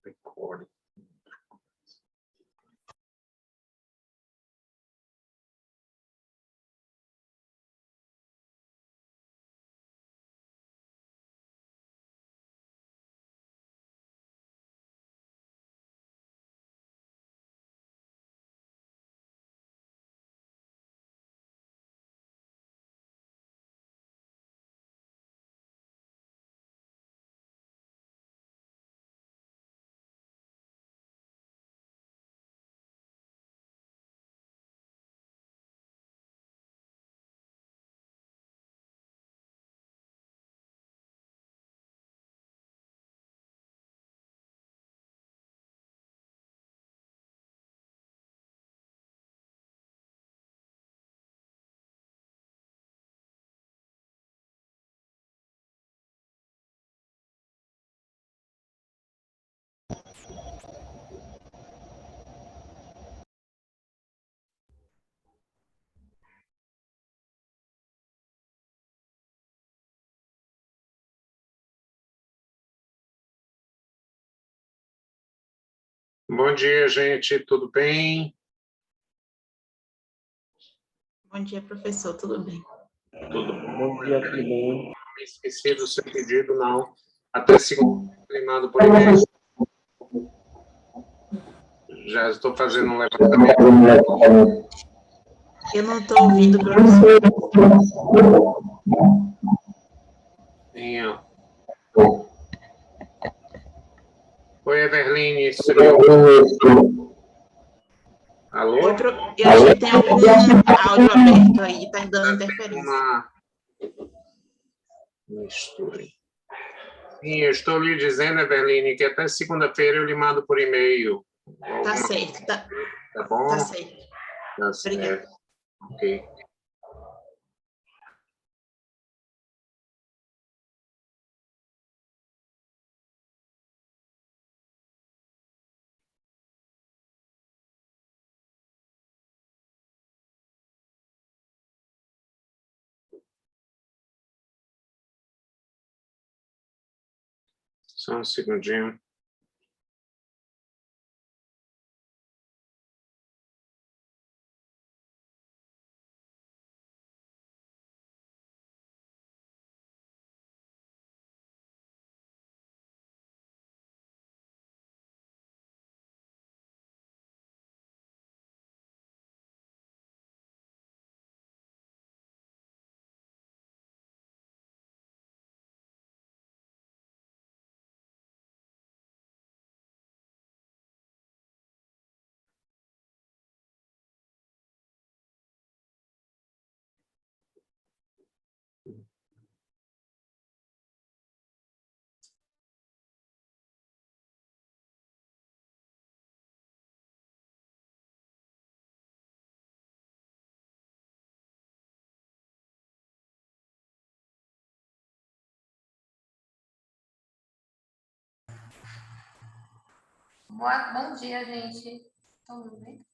Recording. Bom dia, gente, tudo bem? Bom dia, professor, tudo bem? Tudo bom? Bom dia, tudo bem? Não me esqueci do seu pedido, não. Até segunda, lembrado por e-mail. Já estou fazendo um levantamento. Eu não estou ouvindo, professor. Sim, ó. Oi, Everline, você me ouve? Alô? Eu acho que tem algum áudio aberto aí, está dando interferência. Uma mistura. Sim, eu estou lhe dizendo, Everline, que até segunda-feira eu lhe mando por e-mail. Tá certo, Tá bom? tá certo. Tá certo. Obrigada. Ok. Só um segundinho. Bom dia, gente. Tudo bem?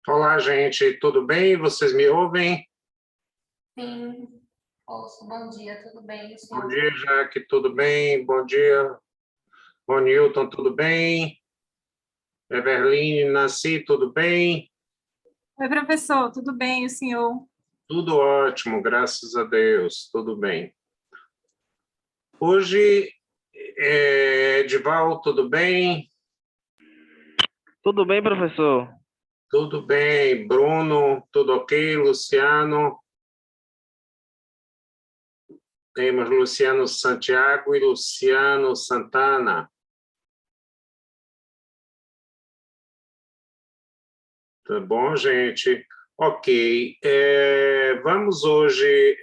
Olá, gente, tudo bem? Vocês me ouvem? Sim. Ouço. Bom dia, tudo bem, senhor? Bom dia, Jaque, tudo bem? Bom dia, Ronilton, tudo bem? Everline, Nancy, tudo bem? Oi, professor, tudo bem, o senhor? Tudo ótimo, graças a Deus, tudo bem. Hoje, Edival, tudo bem? Tudo bem, professor? Tudo bem, Bruno, tudo ok, Luciano? Temos Luciano Santiago e Luciano Santana. Tá bom, gente? Ok. Vamos hoje...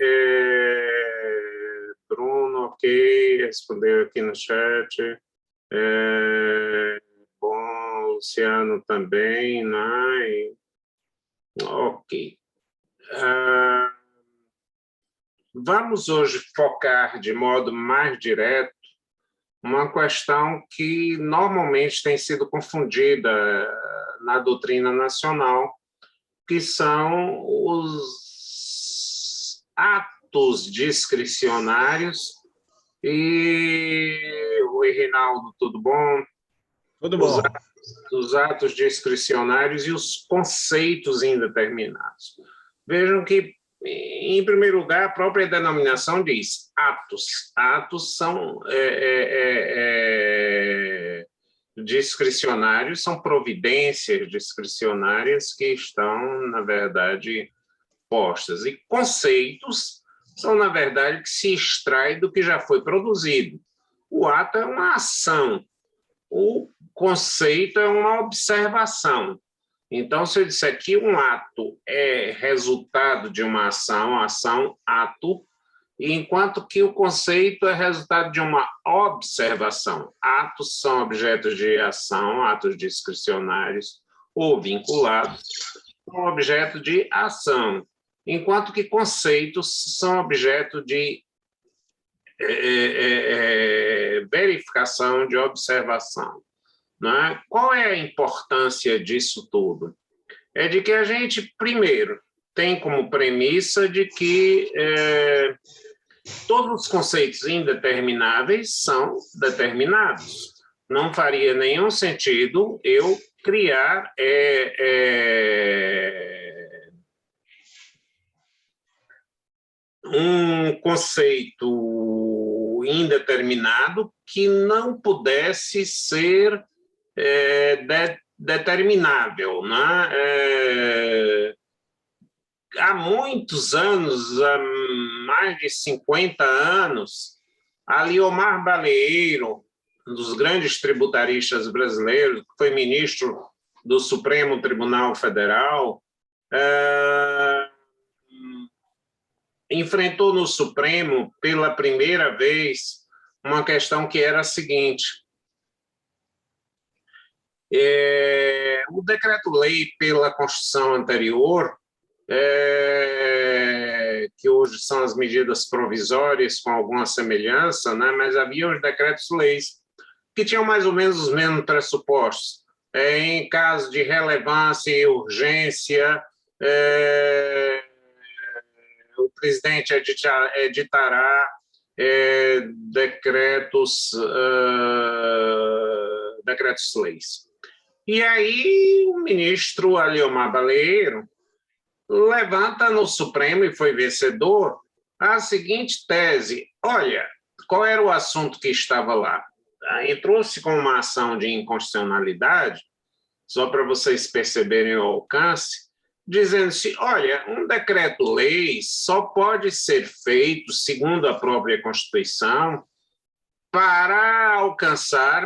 Bruno, ok, respondeu aqui no chat. Bom, Luciano também, né? Ok. Vamos hoje focar de modo mais direto uma questão que normalmente tem sido confundida na doutrina nacional, que são os atos discricionários. E oi, Reinaldo, tudo bom? Tudo bom. Os atos discricionários e os conceitos indeterminados. Vejam que, em primeiro lugar, a própria denominação diz atos. Atos são discricionários, são providências discricionárias que estão, na verdade, postas. E conceitos são, na verdade, que se extrai do que já foi produzido. O ato é uma ação, o conceito é uma observação. Então, se eu disser que um ato é resultado de uma ação, ato, enquanto que o conceito é resultado de uma observação. Atos são objetos de ação, atos discricionários ou vinculados, são objeto de ação, enquanto que conceitos são objeto de verificação, de observação. Não é? Qual é a importância disso tudo? É de que a gente, primeiro, tem como premissa de que todos os conceitos indetermináveis são determinados. Não faria nenhum sentido eu criar um conceito indeterminado que não pudesse ser determinável, né? Há muitos anos, há mais de 50 anos, Aliomar Baleiro, um dos grandes tributaristas brasileiros, que foi ministro do Supremo Tribunal Federal, enfrentou no Supremo, pela primeira vez, uma questão que era a seguinte: o decreto-lei pela Constituição anterior, que hoje são as medidas provisórias com alguma semelhança, né? Mas havia os decretos-leis que tinham mais ou menos os mesmos pressupostos. Em caso de relevância e urgência, o presidente editará decretos-leis. E aí o ministro Aliomar Baleiro levanta no Supremo, e foi vencedor, a seguinte tese: olha, qual era o assunto que estava lá? Entrou-se com uma ação de inconstitucionalidade, só para vocês perceberem o alcance, dizendo-se, olha, um decreto-lei só pode ser feito, segundo a própria Constituição, para alcançar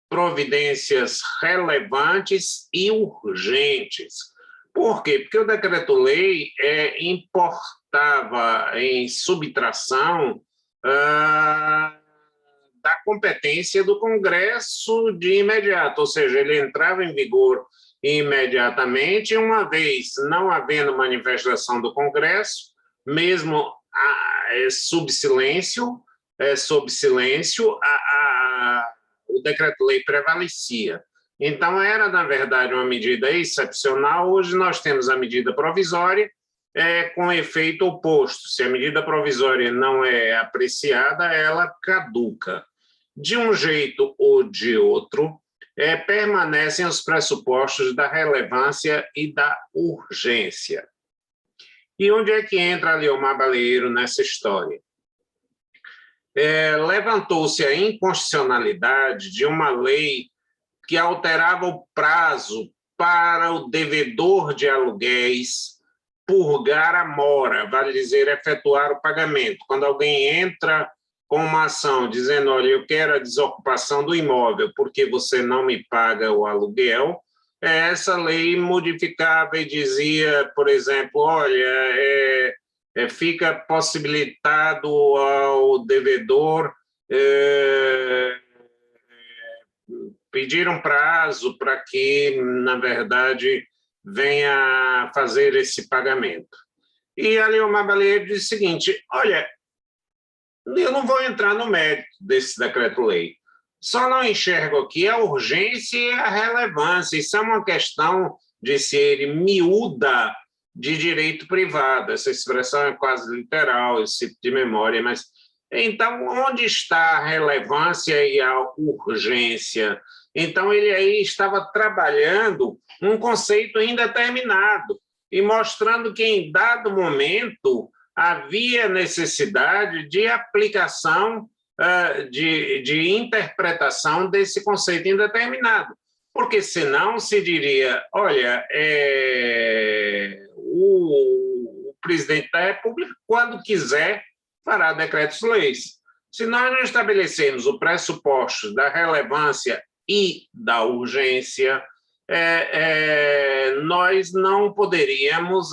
providências relevantes e urgentes. Por quê? Porque o decreto-lei importava em subtração da competência do Congresso de imediato, ou seja, ele entrava em vigor imediatamente, uma vez não havendo manifestação do Congresso, mesmo sob silêncio, o decreto-lei prevalecia. Então, era, na verdade, uma medida excepcional. Hoje nós temos a medida provisória com efeito oposto. Se a medida provisória não é apreciada, ela caduca. De um jeito ou de outro, permanecem os pressupostos da relevância e da urgência. E onde é que entra Aliomar Baleiro nessa história? Levantou-se a inconstitucionalidade de uma lei que alterava o prazo para o devedor de aluguéis purgar a mora, vale dizer, efetuar o pagamento. Quando alguém entra com uma ação dizendo, olha, eu quero a desocupação do imóvel porque você não me paga o aluguel, essa lei modificava e dizia, por exemplo, olha, fica possibilitado ao devedor pedir um prazo para que, na verdade, venha fazer esse pagamento. E a Leomar Baleiro disse o seguinte, olha, eu não vou entrar no mérito desse decreto-lei, só não enxergo aqui a urgência e a relevância. Isso é uma questão, disse ele, miúda de direito privado. Essa expressão é quase literal, esse tipo de memória, mas então onde está a relevância e a urgência? Então ele aí estava trabalhando um conceito indeterminado e mostrando que em dado momento havia necessidade de aplicação, de interpretação desse conceito indeterminado, porque senão se diria, olha, o presidente da República, quando quiser, fará decretos-leis. Se nós não estabelecemos o pressuposto da relevância e da urgência, nós não poderíamos,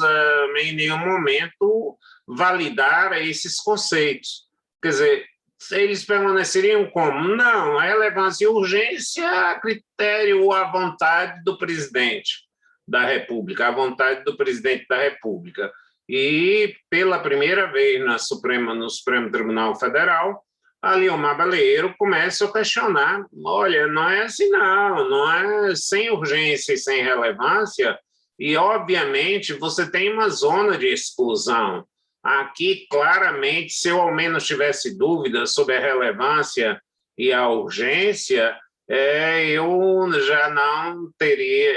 em nenhum momento, validar esses conceitos. Quer dizer, eles permaneceriam como? Não, a relevância e urgência a critério, à vontade do presidente da República, à vontade do presidente da República. E, pela primeira vez no Supremo Tribunal Federal, a Leomar Baleiro começa a questionar, olha, não é assim não é sem urgência e sem relevância, e, obviamente, você tem uma zona de exclusão. Aqui, claramente, se eu ao menos tivesse dúvidas sobre a relevância e a urgência, eu já não teria,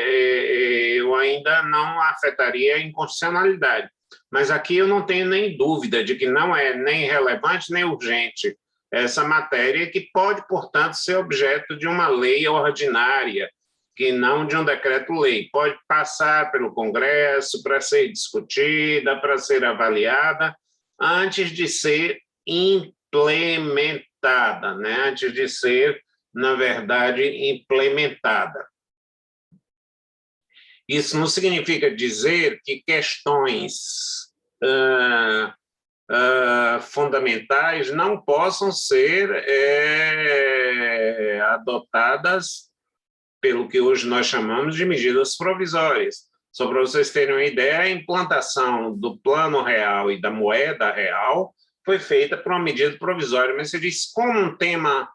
eu ainda não afetaria a inconstitucionalidade. Mas aqui eu não tenho nem dúvida de que não é nem relevante nem urgente essa matéria, que pode, portanto, ser objeto de uma lei ordinária, que não de um decreto-lei. Pode passar pelo Congresso para ser discutida, para ser avaliada, antes de ser implementada, né? Antes de ser, na verdade, implementada. Isso não significa dizer que questões fundamentais não possam ser adotadas pelo que hoje nós chamamos de medidas provisórias. Só para vocês terem uma ideia, a implantação do Plano Real e da moeda real foi feita por uma medida provisória, mas você diz como um tema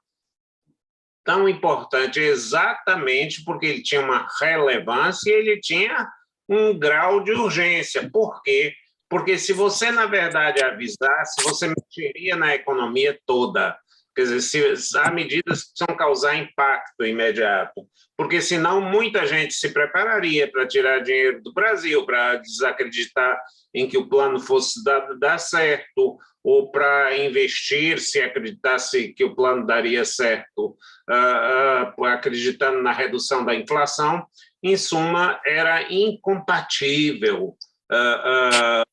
tão importante, exatamente porque ele tinha uma relevância e ele tinha um grau de urgência. Por quê? Porque se você, na verdade, avisasse, você mexeria na economia toda. Quer dizer, há medidas que precisam causar impacto imediato, porque senão muita gente se prepararia para tirar dinheiro do Brasil, para desacreditar em que o plano fosse dar certo, ou para investir se acreditasse que o plano daria certo, acreditando na redução da inflação. Em suma, era incompatível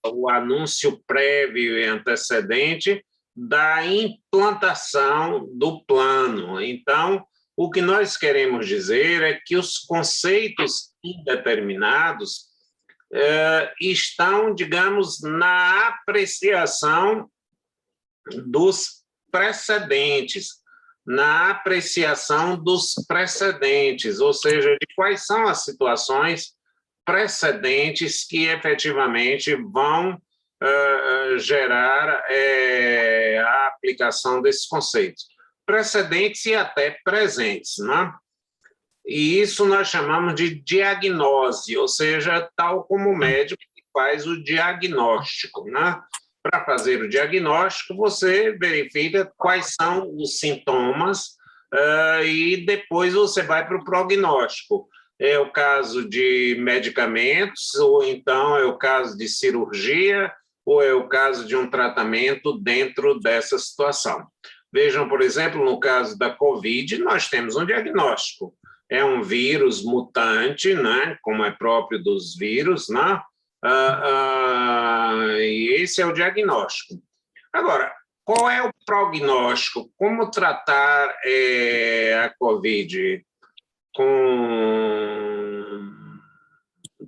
o anúncio prévio e antecedente da implantação do plano. Então, o que nós queremos dizer é que os conceitos indeterminados estão, digamos, na apreciação dos precedentes, ou seja, de quais são as situações precedentes que efetivamente vão gerar a aplicação desses conceitos. Precedentes e até presentes, né? E isso nós chamamos de diagnose, ou seja, tal como o médico que faz o diagnóstico, né? Para fazer o diagnóstico, você verifica quais são os sintomas e depois você vai para o prognóstico. É o caso de medicamentos, ou então é o caso de cirurgia, ou é o caso de um tratamento dentro dessa situação. Vejam, por exemplo, no caso da Covid, nós temos um diagnóstico. é um vírus mutante, né? Como é próprio dos vírus, né? E esse é o diagnóstico. Agora, qual é o prognóstico? Como tratar a COVID? Com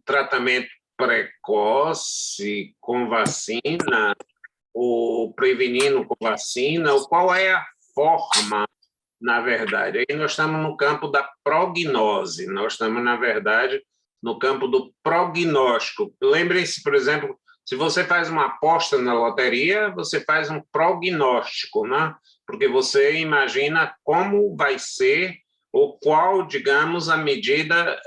tratamento precoce, com vacina, ou prevenindo com vacina? Ou qual é a forma, na verdade? Aí nós estamos no campo da prognose, nós estamos, na verdade, no campo do prognóstico. Lembrem-se, por exemplo, se você faz uma aposta na loteria, você faz um prognóstico, né? Porque você imagina como vai ser ou qual, digamos, a medida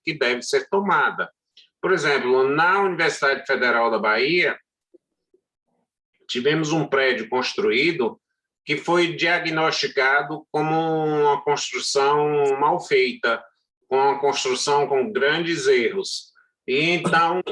que deve ser tomada. Por exemplo, na Universidade Federal da Bahia, tivemos um prédio construído que foi diagnosticado como uma construção mal feita, com uma construção com grandes erros. E então,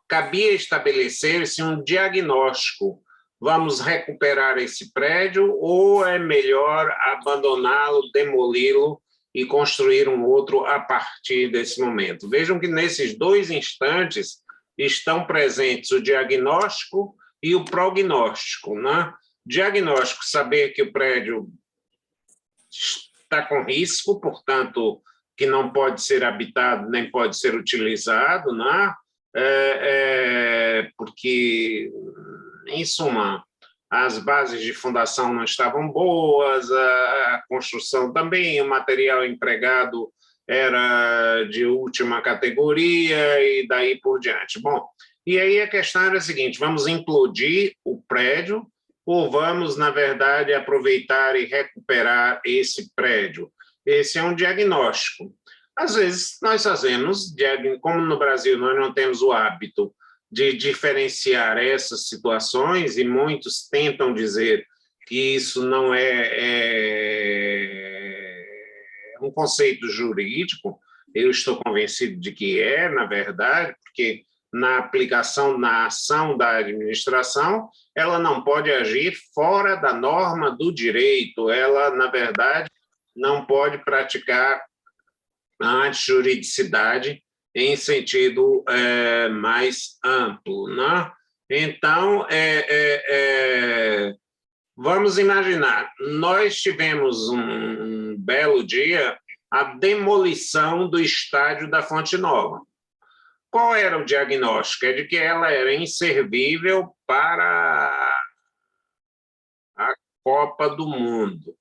cabia estabelecer-se um diagnóstico. Vamos recuperar esse prédio ou é melhor abandoná-lo, demoli-lo e construir um outro a partir desse momento? Vejam que nesses dois instantes estão presentes o diagnóstico e o prognóstico, né? Diagnóstico, saber que o prédio está com risco, portanto, que não pode ser habitado nem pode ser utilizado, né? Porque, em suma, as bases de fundação não estavam boas, a construção também, o material empregado era de última categoria e daí por diante. Bom, e aí a questão era a seguinte: vamos implodir o prédio ou vamos, na verdade, aproveitar e recuperar esse prédio? Esse é um diagnóstico. Às vezes, nós fazemos, como no Brasil nós não temos o hábito de diferenciar essas situações, e muitos tentam dizer que isso não é um conceito jurídico, eu estou convencido de que é, na verdade, porque na aplicação, na ação da administração, ela não pode agir fora da norma do direito, ela, na verdade, não pode praticar a antijuridicidade em sentido mais amplo, né? Então, vamos imaginar, nós tivemos um belo dia a demolição do estádio da Fonte Nova. Qual era o diagnóstico? É de que ela era inservível para a Copa do Mundo.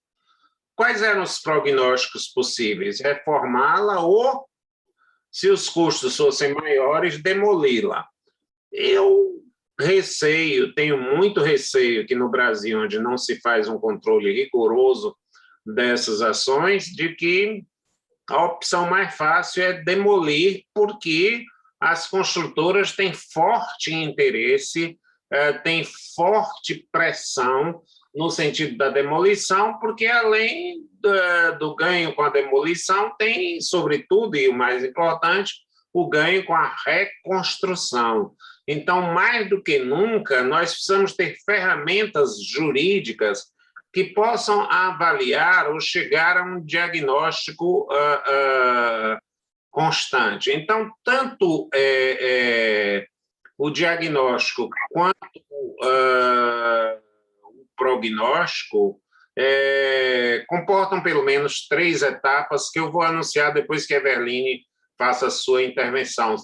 Quais eram os prognósticos possíveis? Reformá-la ou, se os custos fossem maiores, demoli-la. Eu tenho muito receio que no Brasil, onde não se faz um controle rigoroso dessas ações, de que a opção mais fácil é demolir, porque as construtoras têm forte interesse, têm forte pressão no sentido da demolição, porque além do ganho com a demolição, tem, sobretudo, e o mais importante, o ganho com a reconstrução. Então, mais do que nunca, nós precisamos ter ferramentas jurídicas que possam avaliar ou chegar a um diagnóstico constante. Então, tanto o diagnóstico quanto prognóstico comportam pelo menos 3 etapas que eu vou anunciar depois que a Everline faça a sua intervenção.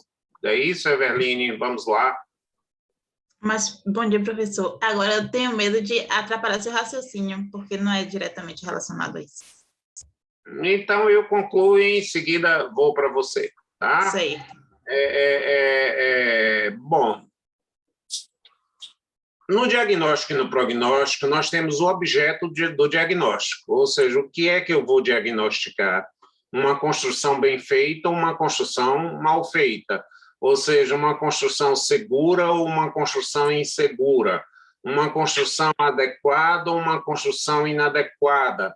É isso, Everline? Vamos lá. Mas, bom dia, professor. Agora, eu tenho medo de atrapalhar seu raciocínio, porque não é diretamente relacionado a isso. Então, eu concluo e em seguida vou para você, tá? Sei. Bom, no diagnóstico e no prognóstico, nós temos o objeto do diagnóstico, ou seja, o que é que eu vou diagnosticar? Uma construção bem feita ou uma construção mal feita? Ou seja, uma construção segura ou uma construção insegura? Uma construção adequada ou uma construção inadequada?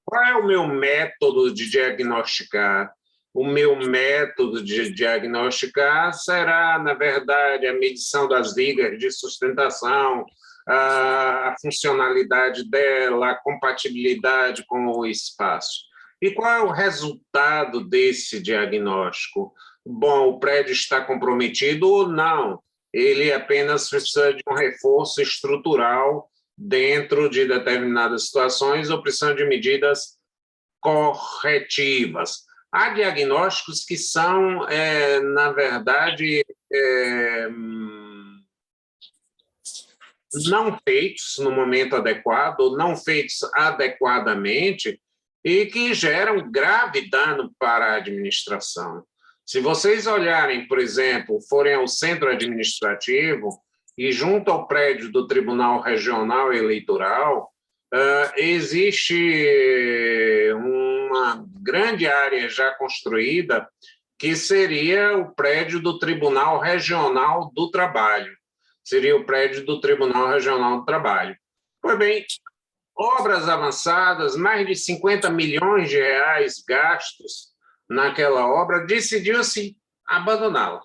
Qual é o meu método de diagnosticar? O meu método de diagnosticar será, na verdade, a medição das vigas de sustentação, a funcionalidade dela, a compatibilidade com o espaço. E qual é o resultado desse diagnóstico? Bom, o prédio está comprometido ou não? Ele apenas precisa de um reforço estrutural dentro de determinadas situações ou precisa de medidas corretivas. Há diagnósticos que são, na verdade, não feitos no momento adequado, ou não feitos adequadamente, e que geram grave dano para a administração. Se vocês olharem, por exemplo, forem ao centro administrativo e junto ao prédio do Tribunal Regional Eleitoral, existe uma grande área já construída que seria o prédio do Tribunal Regional do Trabalho. Seria o prédio do Tribunal Regional do Trabalho. Pois bem, obras avançadas, mais de 50 milhões de reais gastos naquela obra, decidiu-se abandoná-la,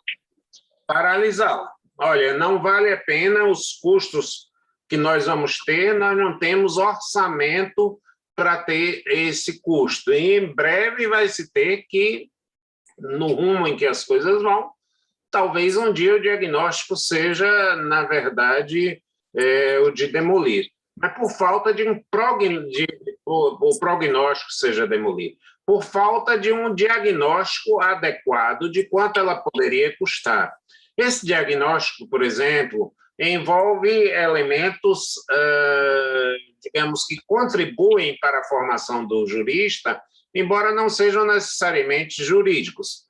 paralisá-la. Olha, não vale a pena os custos que nós vamos ter, nós não temos orçamento para ter esse custo. E em breve vai se ter que, no rumo em que as coisas vão, talvez um dia o diagnóstico seja, na verdade, o de demolir. Mas por falta de o prognóstico seja demolido, por falta de um diagnóstico adequado de quanto ela poderia custar. Esse diagnóstico, por exemplo, envolve elementos, digamos, que contribuem para a formação do jurista, embora não sejam necessariamente jurídicos,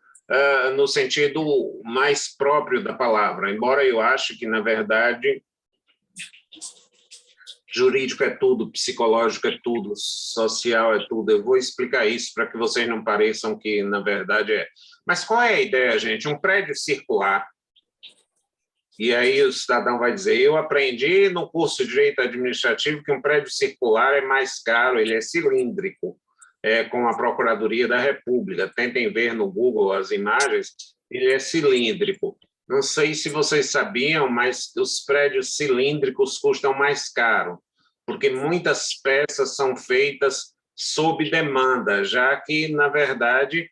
no sentido mais próprio da palavra, embora eu ache que, na verdade, jurídico é tudo, psicológico é tudo, social é tudo. Eu vou explicar isso para que vocês não pareçam que, na verdade, é. Mas qual é a ideia, gente? Um prédio circular, e aí o cidadão vai dizer, eu aprendi no curso de Direito Administrativo que um prédio circular é mais caro, ele é cilíndrico, com a Procuradoria da República. Tentem ver no Google as imagens, ele é cilíndrico. Não sei se vocês sabiam, mas os prédios cilíndricos custam mais caro, porque muitas peças são feitas sob demanda, já que, na verdade,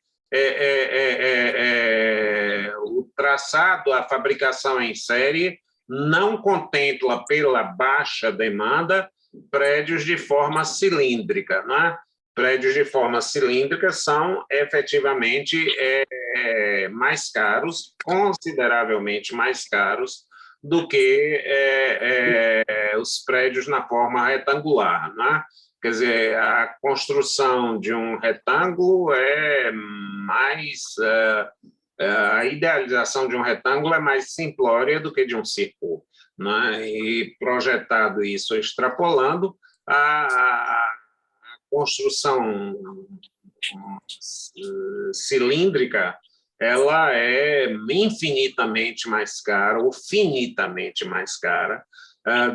o traçado, a fabricação em série, não contempla, pela baixa demanda, prédios de forma cilíndrica, não é? Prédios de forma cilíndrica são efetivamente mais caros, consideravelmente mais caros, do que os prédios na forma retangular, né? Quer dizer, a construção de um retângulo é mais... a idealização de um retângulo é mais simplória do que de um círculo, né? E projetado isso, extrapolando, a construção cilíndrica, ela é infinitamente mais cara, ou finitamente mais cara,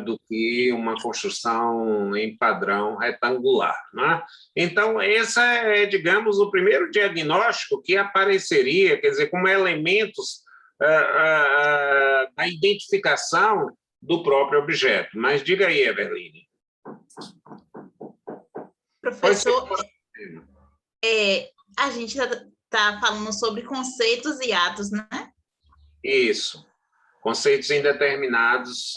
do que uma construção em padrão retangular, né? Então, esse é, digamos, o primeiro diagnóstico que apareceria, quer dizer, como elementos da identificação do próprio objeto. Mas diga aí, Everline. Professor, a gente está falando sobre conceitos e atos, né? Isso. Conceitos indeterminados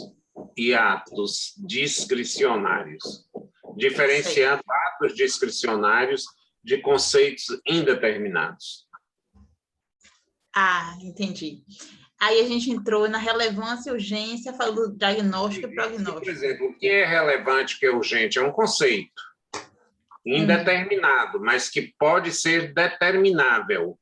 e atos discricionários. Diferenciando atos discricionários de conceitos indeterminados. Ah, entendi. Aí a gente entrou na relevância e urgência, falando do diagnóstico e prognóstico. Por exemplo, o que é relevante, o que é urgente? É um conceito indeterminado, mas que pode ser determinável.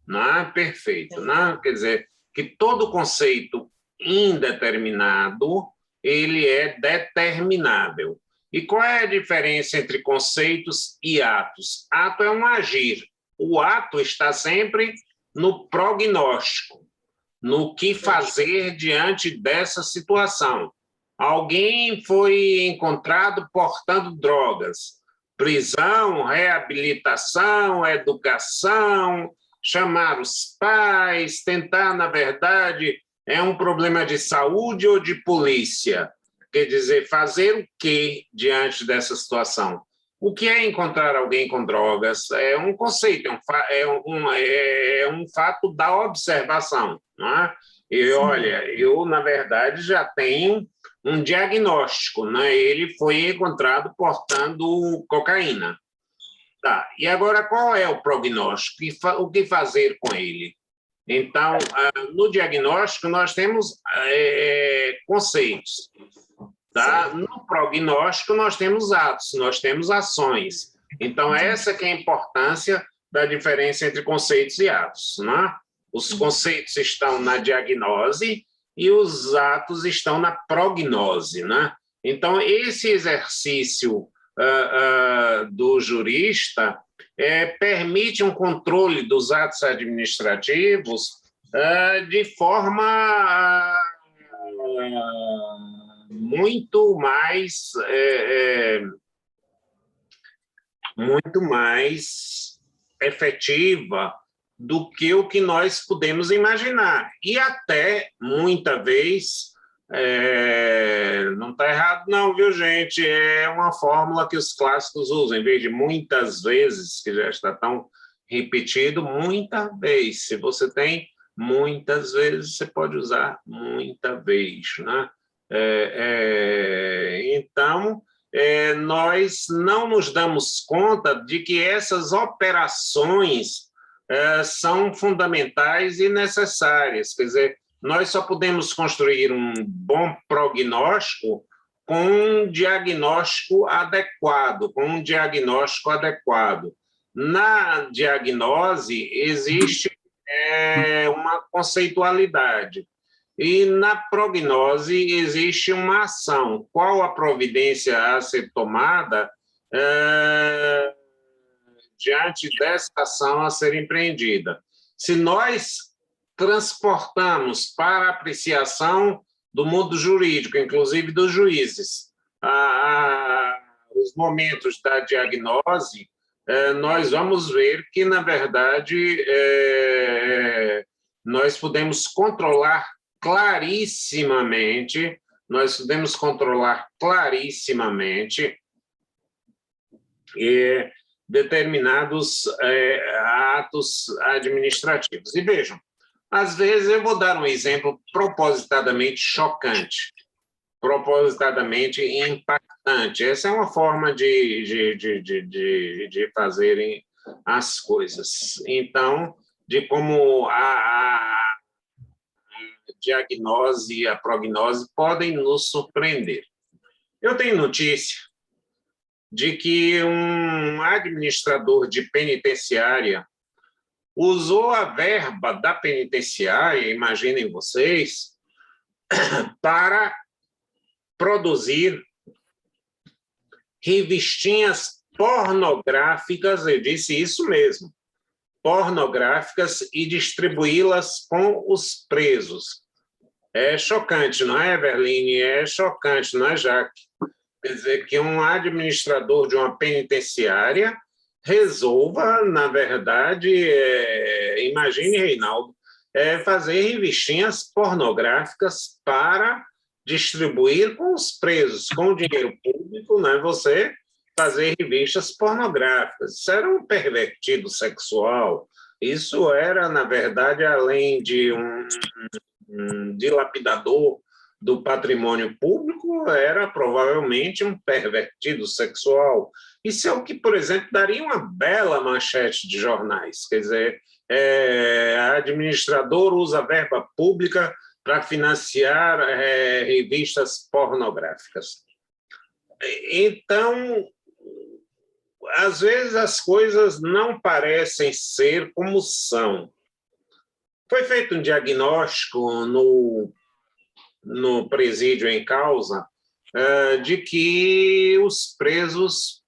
Não é perfeito, não? Quer dizer, que todo conceito indeterminado, ele é determinável. E qual é a diferença entre conceitos e atos? Ato é um agir. O ato está sempre no prognóstico, no que fazer diante dessa situação. Alguém foi encontrado portando drogas. Prisão, reabilitação, educação, chamar os pais, tentar, na verdade, é um problema de saúde ou de polícia? quer dizer, fazer o que diante dessa situação? O que é encontrar alguém com drogas? É um conceito, é um fato da observação. Não é? E, olha, eu, na verdade, já tenho um diagnóstico. Né? Ele foi encontrado portando cocaína. Tá. E agora, qual é o prognóstico? O que fazer com ele? Então, no diagnóstico, nós temos conceitos. Tá? No prognóstico, nós temos atos, nós temos ações. Então, essa que é a importância da diferença entre conceitos e atos. Né? Os conceitos estão na diagnose e os atos estão na prognose. Né? Então, esse exercício do jurista permite um controle dos atos administrativos de forma muito mais efetiva do que o que nós podemos imaginar. E até, muita vez, não está errado não, viu, gente? É uma fórmula que os clássicos usam, em vez de muitas vezes, que já está tão repetido, muita vez. Se você tem muitas vezes, você pode usar muita vez, né? Então, nós não nos damos conta de que essas operações são fundamentais e necessárias. Quer dizer, nós só podemos construir um bom prognóstico com um diagnóstico adequado, Na diagnose existe uma conceitualidade. E na prognose existe uma ação. Qual a providência a ser tomada diante dessa ação a ser empreendida? Se nós transportamos para a apreciação do mundo jurídico, inclusive dos juízes, os momentos da diagnose, nós vamos ver que, na verdade, nós podemos controlar clarissimamente determinados atos administrativos. E vejam, às vezes eu vou dar um exemplo propositadamente chocante, propositadamente impactante. Essa é uma forma de fazerem as coisas. Então, de como a diagnose e a prognose podem nos surpreender. Eu tenho notícia de que um administrador de penitenciária usou a verba da penitenciária, imaginem vocês, para produzir revistinhas pornográficas, eu disse isso mesmo, pornográficas, e distribuí-las com os presos. É chocante, não é, Everline? É chocante, não é, Jaque? Quer dizer, que um administrador de uma penitenciária resolva, na verdade, imagine, Reinaldo, fazer revistinhas pornográficas para distribuir com os presos, com o dinheiro público, né? Você fazer revistas pornográficas. Isso era um pervertido sexual. Isso era, na verdade, além de um dilapidador do patrimônio público, era provavelmente um pervertido sexual. Isso é o que, por exemplo, daria uma bela manchete de jornais. Quer dizer, administrador usa verba pública para financiar revistas pornográficas. Então, às vezes as coisas não parecem ser como são. Foi feito um diagnóstico no presídio em causa de que os presos,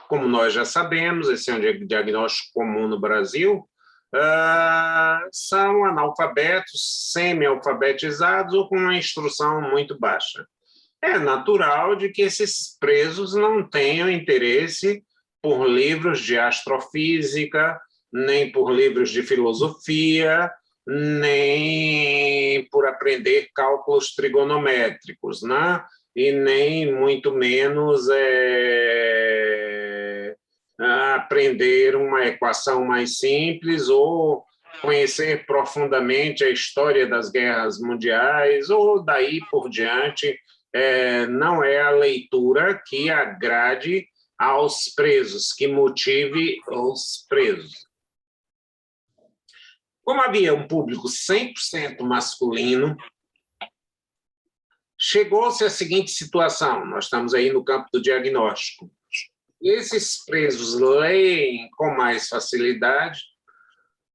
como nós já sabemos, esse é um diagnóstico comum no Brasil, são analfabetos, semi-alfabetizados ou com uma instrução muito baixa. É natural de que esses presos não tenham interesse por livros de astrofísica, nem por livros de filosofia, nem por aprender cálculos trigonométricos, né? e nem muito menos aprender uma equação mais simples ou conhecer profundamente a história das guerras mundiais ou daí por diante. Não é a leitura que agrade aos presos, que motive os presos. Como havia um público 100% masculino, chegou-se à seguinte situação, nós estamos aí no campo do diagnóstico. Esses presos leem com mais facilidade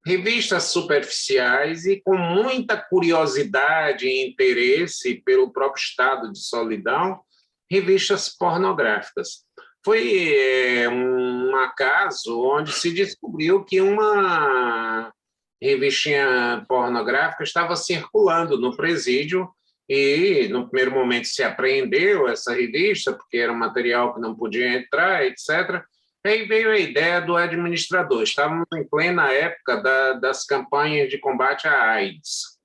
revistas superficiais e com muita curiosidade e interesse pelo próprio estado de solidão, revistas pornográficas. Foi um acaso onde se descobriu que uma revistinha pornográfica estava circulando no presídio e, no primeiro momento, se apreendeu essa revista, porque era um material que não podia entrar, etc. Aí veio a ideia do administrador. Estávamos em plena época das campanhas de combate à AIDS.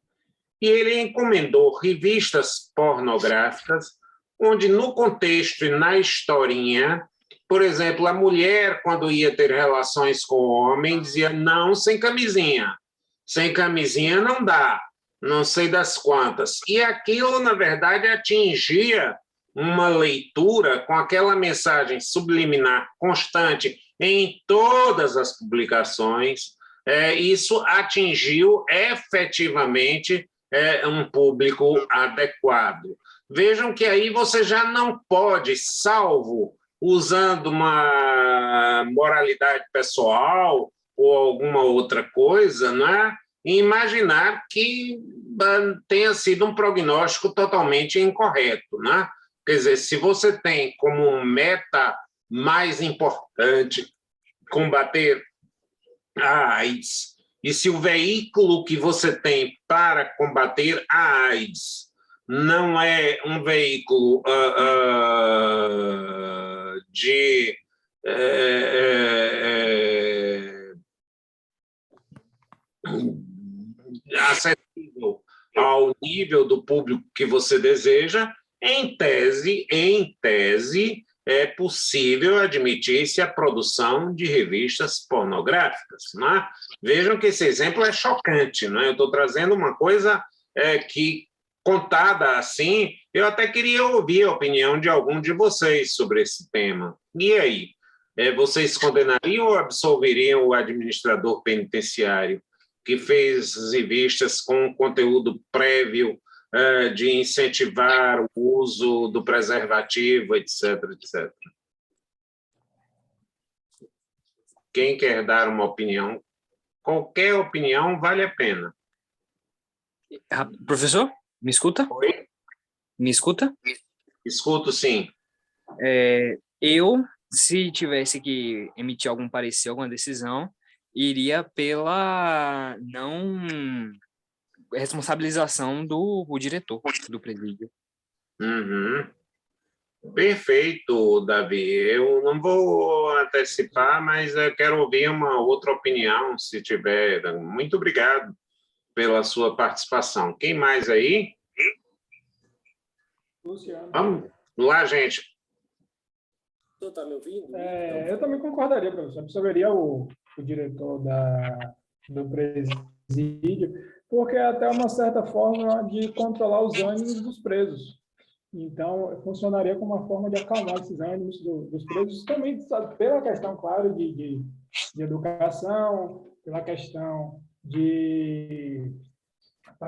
E ele encomendou revistas pornográficas, onde, no contexto e na historinha, por exemplo, a mulher, quando ia ter relações com o homem, dizia não sem camisinha. Sem camisinha não dá, não sei das quantas. E aquilo, na verdade, atingia uma leitura com aquela mensagem subliminar constante em todas as publicações. Isso atingiu efetivamente um público adequado. Vejam que aí você já não pode, salvo usando uma moralidade pessoal ou alguma outra coisa, né, imaginar que tenha sido um prognóstico totalmente incorreto, né? Quer dizer, se você tem como meta mais importante combater a AIDS, e se o veículo que você tem para combater a AIDS não é um veículo de acessível ao nível do público que você deseja, em tese, é possível admitir-se a produção de revistas pornográficas. Né? Vejam que esse exemplo é chocante. Né? Eu estou trazendo uma coisa que, contada assim, eu até queria ouvir a opinião de algum de vocês sobre esse tema. E aí? Vocês condenariam ou absolveriam o administrador penitenciário que fez revistas com conteúdo prévio de incentivar o uso do preservativo, etc, etc? Quem quer dar uma opinião? Qualquer opinião vale a pena. Professor, me escuta? Oi? Me escuta? Escuto, sim. Eu, se tivesse que emitir algum parecer, alguma decisão, iria pela não responsabilização do diretor do presídio. Uhum. Perfeito, Davi. Eu não vou antecipar, mas eu quero ouvir uma outra opinião, se tiver. Muito obrigado pela sua participação. Quem mais aí? Luciano. Vamos lá, gente. O senhor está me ouvindo? Eu também concordaria, professor. Absolveria o diretor do presídio, porque é até uma certa forma de controlar os ânimos dos presos. Então, funcionaria como uma forma de acalmar esses ânimos dos presos, também pela questão, claro, de educação, pela questão de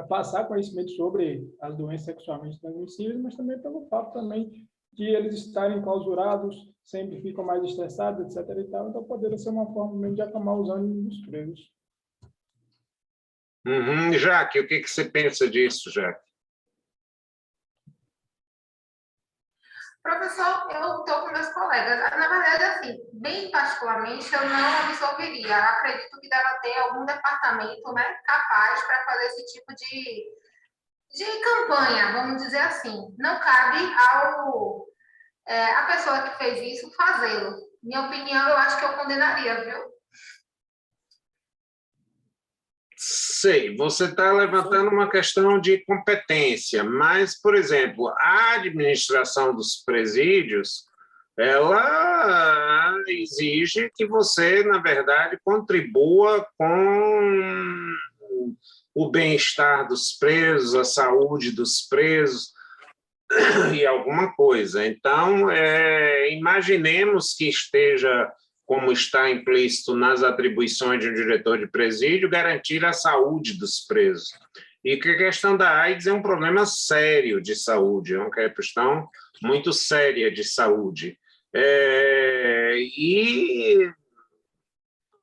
passar conhecimento sobre as doenças sexualmente transmissíveis, mas também pelo fato também de eles estarem clausurados, sempre ficam mais estressados, etc. e tal. Então, poderia ser uma forma de acalmar os ânimos dos presos. Jaque, o que você pensa disso, Jaque? Professor, eu estou com meus colegas. Na verdade, assim, bem particularmente, eu não absolveria. Acredito que deva ter algum departamento, né, capaz para fazer esse tipo de campanha, vamos dizer assim. Não cabe a pessoa que fez isso fazê-lo. Minha opinião, eu acho que eu condenaria, viu? sei, você está levantando uma questão de competência, mas, por exemplo, a administração dos presídios, ela exige que você, na verdade, contribua com o bem-estar dos presos, a saúde dos presos e alguma coisa. Então, imaginemos que esteja, como está implícito nas atribuições de um diretor de presídio, garantir a saúde dos presos. E que a questão da AIDS é um problema sério de saúde, é uma questão muito séria de saúde. E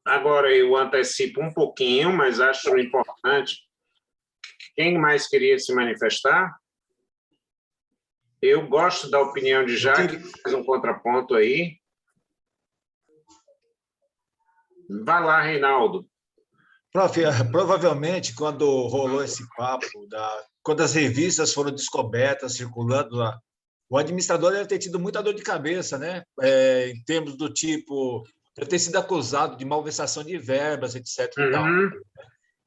agora eu antecipo um pouquinho, mas acho importante. Quem mais queria se manifestar? Eu gosto da opinião de Jaque, faz um contraponto aí. Vai lá, Reinaldo. Prof, provavelmente, quando rolou esse papo, quando as revistas foram descobertas, circulando lá, o administrador deve ter tido muita dor de cabeça, né? Em termos do tipo, deve ter sido acusado de malversação de verbas, etc. E tal.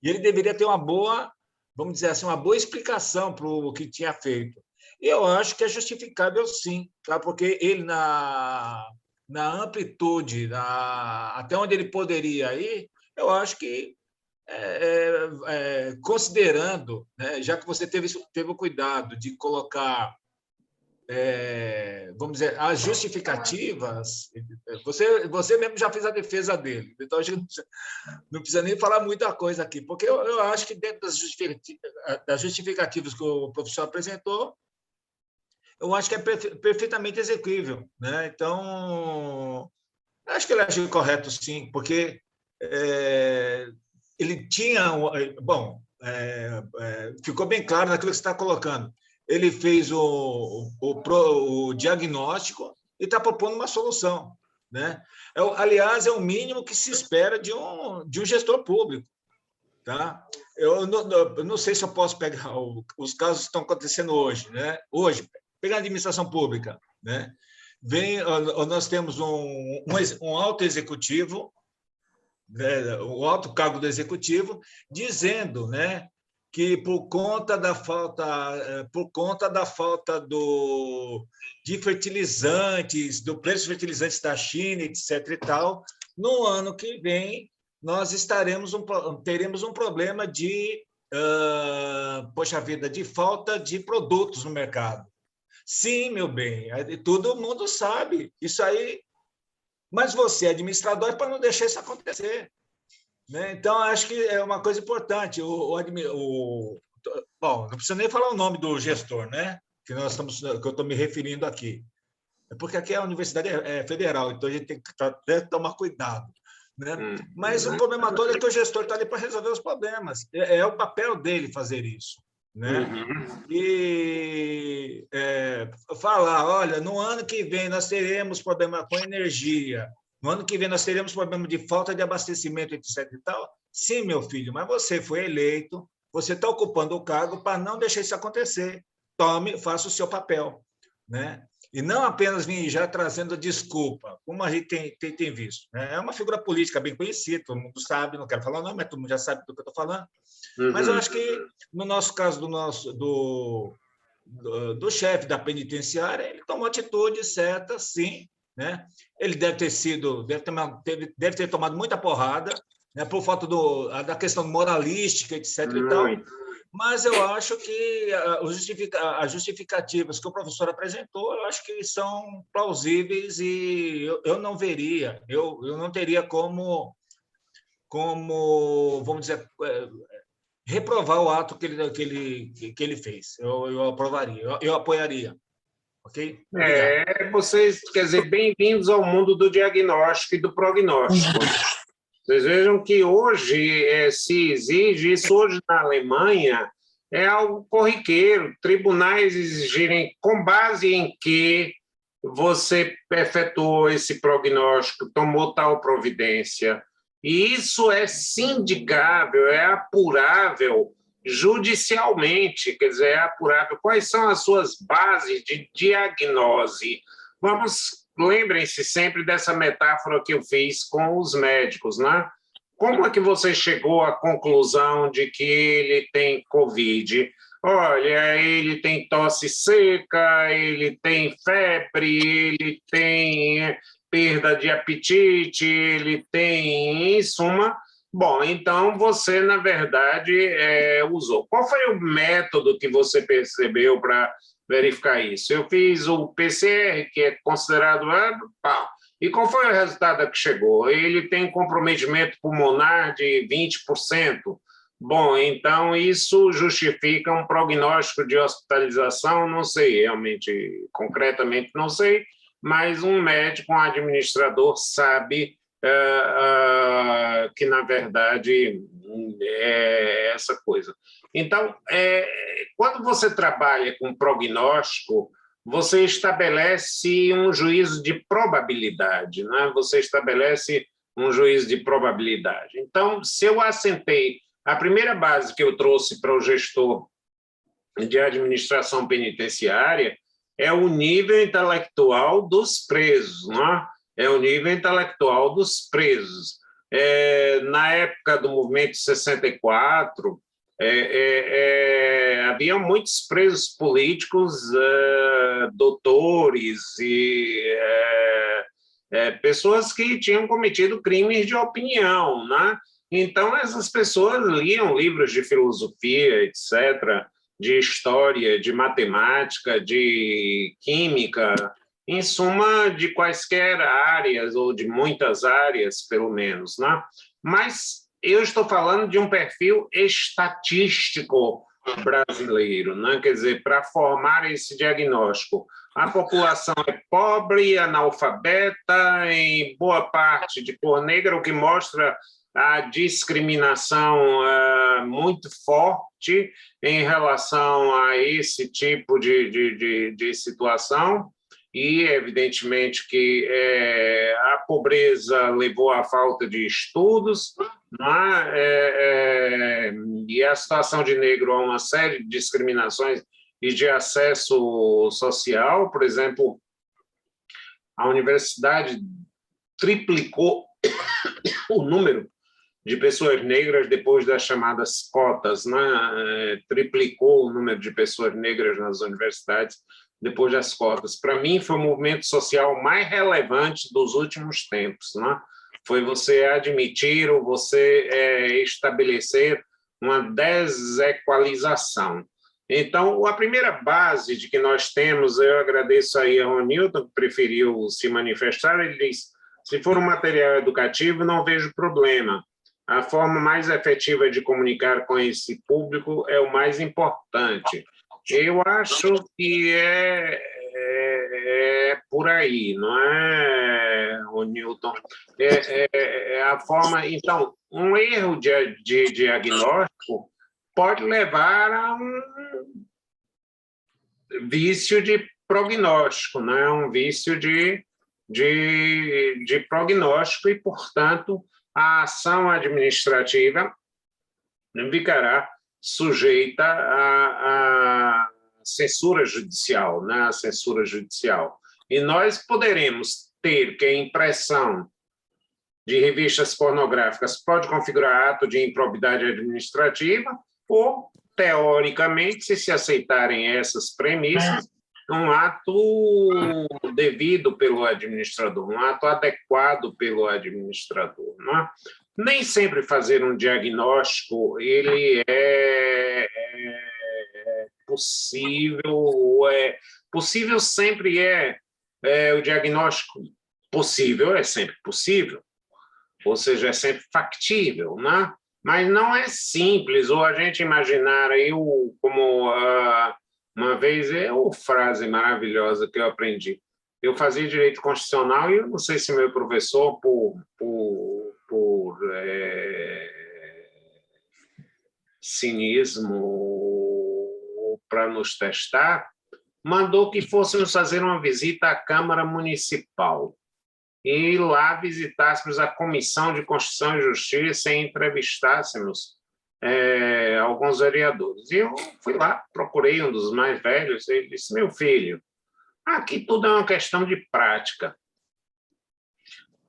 E ele deveria ter uma boa, vamos dizer assim, uma boa explicação para o que tinha feito. E eu acho que é justificável, sim, tá? Porque ele, na amplitude, até onde ele poderia ir, eu acho que, considerando, né, já que você teve o cuidado de colocar, vamos dizer, as justificativas, você mesmo já fez a defesa dele, então a gente não precisa nem falar muita coisa aqui, porque eu acho que dentro das justificativas que o professor apresentou, eu acho que é perfeitamente execuível, né? Então, acho que ele agiu correto, sim, porque ele tinha... Bom, ficou bem claro naquilo que você está colocando. Ele fez o diagnóstico e está propondo uma solução, né? Aliás, é o mínimo que se espera de um gestor público, tá? Eu não sei se eu posso pegar os casos que estão acontecendo hoje, né? Hoje, pegar a administração pública, né? Nós temos um alto executivo, né, o alto cargo do executivo, dizendo, né, que por conta da falta de fertilizantes, do preço dos fertilizantes da China, etc. e tal, no ano que vem nós teremos um problema de de falta de produtos no mercado. Sim, meu bem, todo mundo sabe isso aí, mas você é administrador para não deixar isso acontecer, né? Então, acho que é uma coisa importante. Bom, não precisa nem falar o nome do gestor, né? Que eu estou me referindo aqui. É porque aqui a universidade é federal, então a gente tem que tomar cuidado, né? Mas o problema todo é que o gestor está ali para resolver os problemas. É o papel dele fazer isso, né? E falar, olha, no ano que vem nós teremos problema com energia, no ano que vem nós teremos problema de falta de abastecimento, etc. e tal. Sim, meu filho, mas você foi eleito, você está ocupando o cargo para não deixar isso acontecer. Faça o seu papel, né? E não apenas vir já trazendo desculpa, como a gente tem visto, né? É uma figura política bem conhecida, todo mundo sabe, não quero falar o nome, mas todo mundo já sabe do que eu estou falando. Mas eu acho que, no nosso caso, do chefe da penitenciária, ele tomou atitude certa, sim, né? Ele deve ter tomado muita porrada, né, por falta da questão moralística, etc. e tal. Mas eu acho que as justificativas que o professor apresentou, eu acho que são plausíveis e eu não veria, eu não teria como, vamos dizer, reprovar o ato que ele fez. Eu aprovaria, eu apoiaria. Ok? Vocês, quer dizer, bem-vindos ao mundo do diagnóstico e do prognóstico. Vocês vejam que hoje se exige isso. Hoje na Alemanha é algo corriqueiro, tribunais exigirem com base em que você efetuou esse prognóstico, tomou tal providência. E isso é sindicável, é apurável judicialmente, quer dizer, é apurável. Quais são as suas bases de diagnose? Lembrem-se sempre dessa metáfora que eu fiz com os médicos, né? como é que você chegou à conclusão de que ele tem Covid? Olha, ele tem tosse seca, ele tem febre, ele tem perda de apetite, ele tem, em suma. Bom, então você, na verdade, usou. Qual foi o método que você percebeu para verificar isso? Eu fiz o PCR, que é considerado... E qual foi o resultado que chegou? Ele tem comprometimento pulmonar de 20%. Bom, então isso justifica um prognóstico de hospitalização? Não sei, realmente, concretamente não sei, mas um médico, um administrador sabe que, na verdade, é essa coisa. Então, quando você trabalha com prognóstico, você estabelece um juízo de probabilidade, né? Você estabelece um juízo de probabilidade. Então, se eu assentei, a primeira base que eu trouxe para o gestor de administração penitenciária é o nível intelectual dos presos, né? É o nível intelectual dos presos. Na época do movimento de 64, havia muitos presos políticos, doutores e pessoas que tinham cometido crimes de opinião, né? Então, essas pessoas liam livros de filosofia, etc., de história, de matemática, de química, em suma, de quaisquer áreas, ou de muitas áreas, pelo menos, né? Mas eu estou falando de um perfil estatístico brasileiro, né? Quer dizer, para formar esse diagnóstico. A população é pobre, analfabeta, em boa parte de cor negra, o que mostra a discriminação muito forte em relação a esse tipo de situação, e, evidentemente, que a pobreza levou à falta de estudos, né? E a situação de negro a uma série de discriminações e de acesso social. Por exemplo, a universidade triplicou o número de pessoas negras depois das chamadas cotas, né? Triplicou o número de pessoas negras nas universidades depois das cotas. Para mim, foi o movimento social mais relevante dos últimos tempos, né? Foi você admitir ou você estabelecer uma desequalização. Então, a primeira base de que nós temos, eu agradeço aí ao Newton, que preferiu se manifestar, ele diz, se for um material educativo, não vejo problema. A forma mais efetiva de comunicar com esse público é o mais importante. Eu acho que é por aí, não é, o Newton? A forma. Então, um erro de diagnóstico pode levar a um vício de prognóstico, né? Um vício de prognóstico e, portanto, a ação administrativa ficará sujeita à censura judicial, né? A censura judicial. E nós poderemos ter que a impressão de revistas pornográficas pode configurar ato de improbidade administrativa ou, teoricamente, se aceitarem essas premissas, um ato devido pelo administrador, um ato adequado pelo administrador, não é? Nem sempre fazer um diagnóstico ele é possível, possível sempre o diagnóstico possível é sempre possível, ou seja, é sempre factível, né? Mas não é simples, ou a gente imaginar aí como uma vez, uma frase maravilhosa que eu aprendi. Eu fazia direito constitucional e eu não sei se meu professor, por cinismo para nos testar, mandou que fôssemos fazer uma visita à Câmara Municipal e lá visitássemos a Comissão de Constituição e Justiça e entrevistássemos alguns vereadores. E eu fui lá, procurei um dos mais velhos, ele disse, meu filho, aqui tudo é uma questão de prática.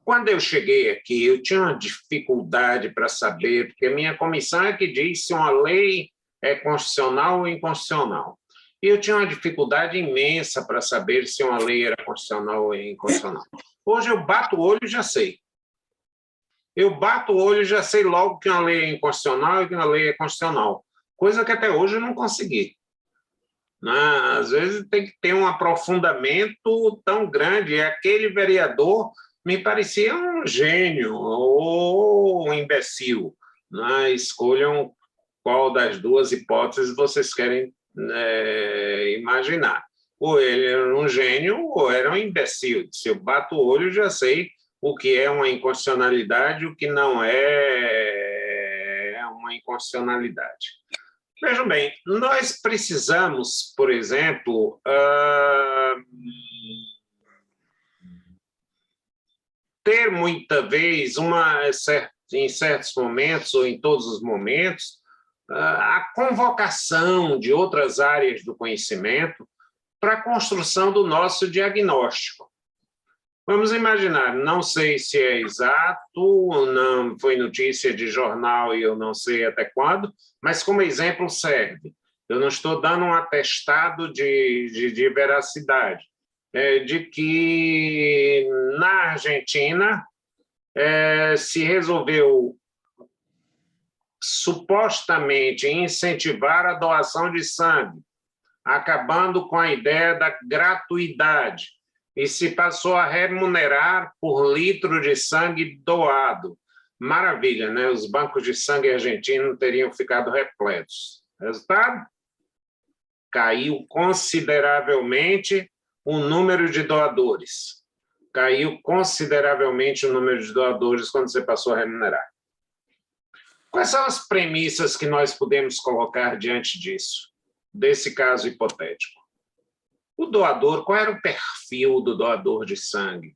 Quando eu cheguei aqui, eu tinha uma dificuldade para saber, porque a minha comissão é que diz se uma lei é constitucional ou inconstitucional. E eu tinha uma dificuldade imensa para saber se uma lei era constitucional ou inconstitucional. Hoje eu bato o olho e já sei. Eu bato o olho e já sei logo que uma lei é inconstitucional e que uma lei é constitucional. Coisa que até hoje eu não consegui. Às vezes tem que ter um aprofundamento tão grande. E aquele vereador me parecia um gênio ou um imbecil. Escolham qual das duas hipóteses vocês querem imaginar. Ou ele era um gênio ou era um imbecil. Se eu bato o olho, já sei o que é uma inconstitucionalidade e o que não é uma inconstitucionalidade. Vejam bem, nós precisamos, por exemplo, ter muita vez, em certos momentos ou em todos os momentos, a convocação de outras áreas do conhecimento para a construção do nosso diagnóstico. Vamos imaginar, não sei se é exato, não foi notícia de jornal e eu não sei até quando, mas como exemplo serve. Eu não estou dando um atestado de veracidade, de que na Argentina se resolveu supostamente incentivar a doação de sangue, acabando com a ideia da gratuidade, e se passou a remunerar por litro de sangue doado. Maravilha, né? Os bancos de sangue argentinos teriam ficado repletos. Resultado? Caiu consideravelmente o número de doadores. Caiu consideravelmente o número de doadores quando você passou a remunerar. Quais são as premissas que nós podemos colocar diante disso, desse caso hipotético? O doador, qual era o perfil do doador de sangue?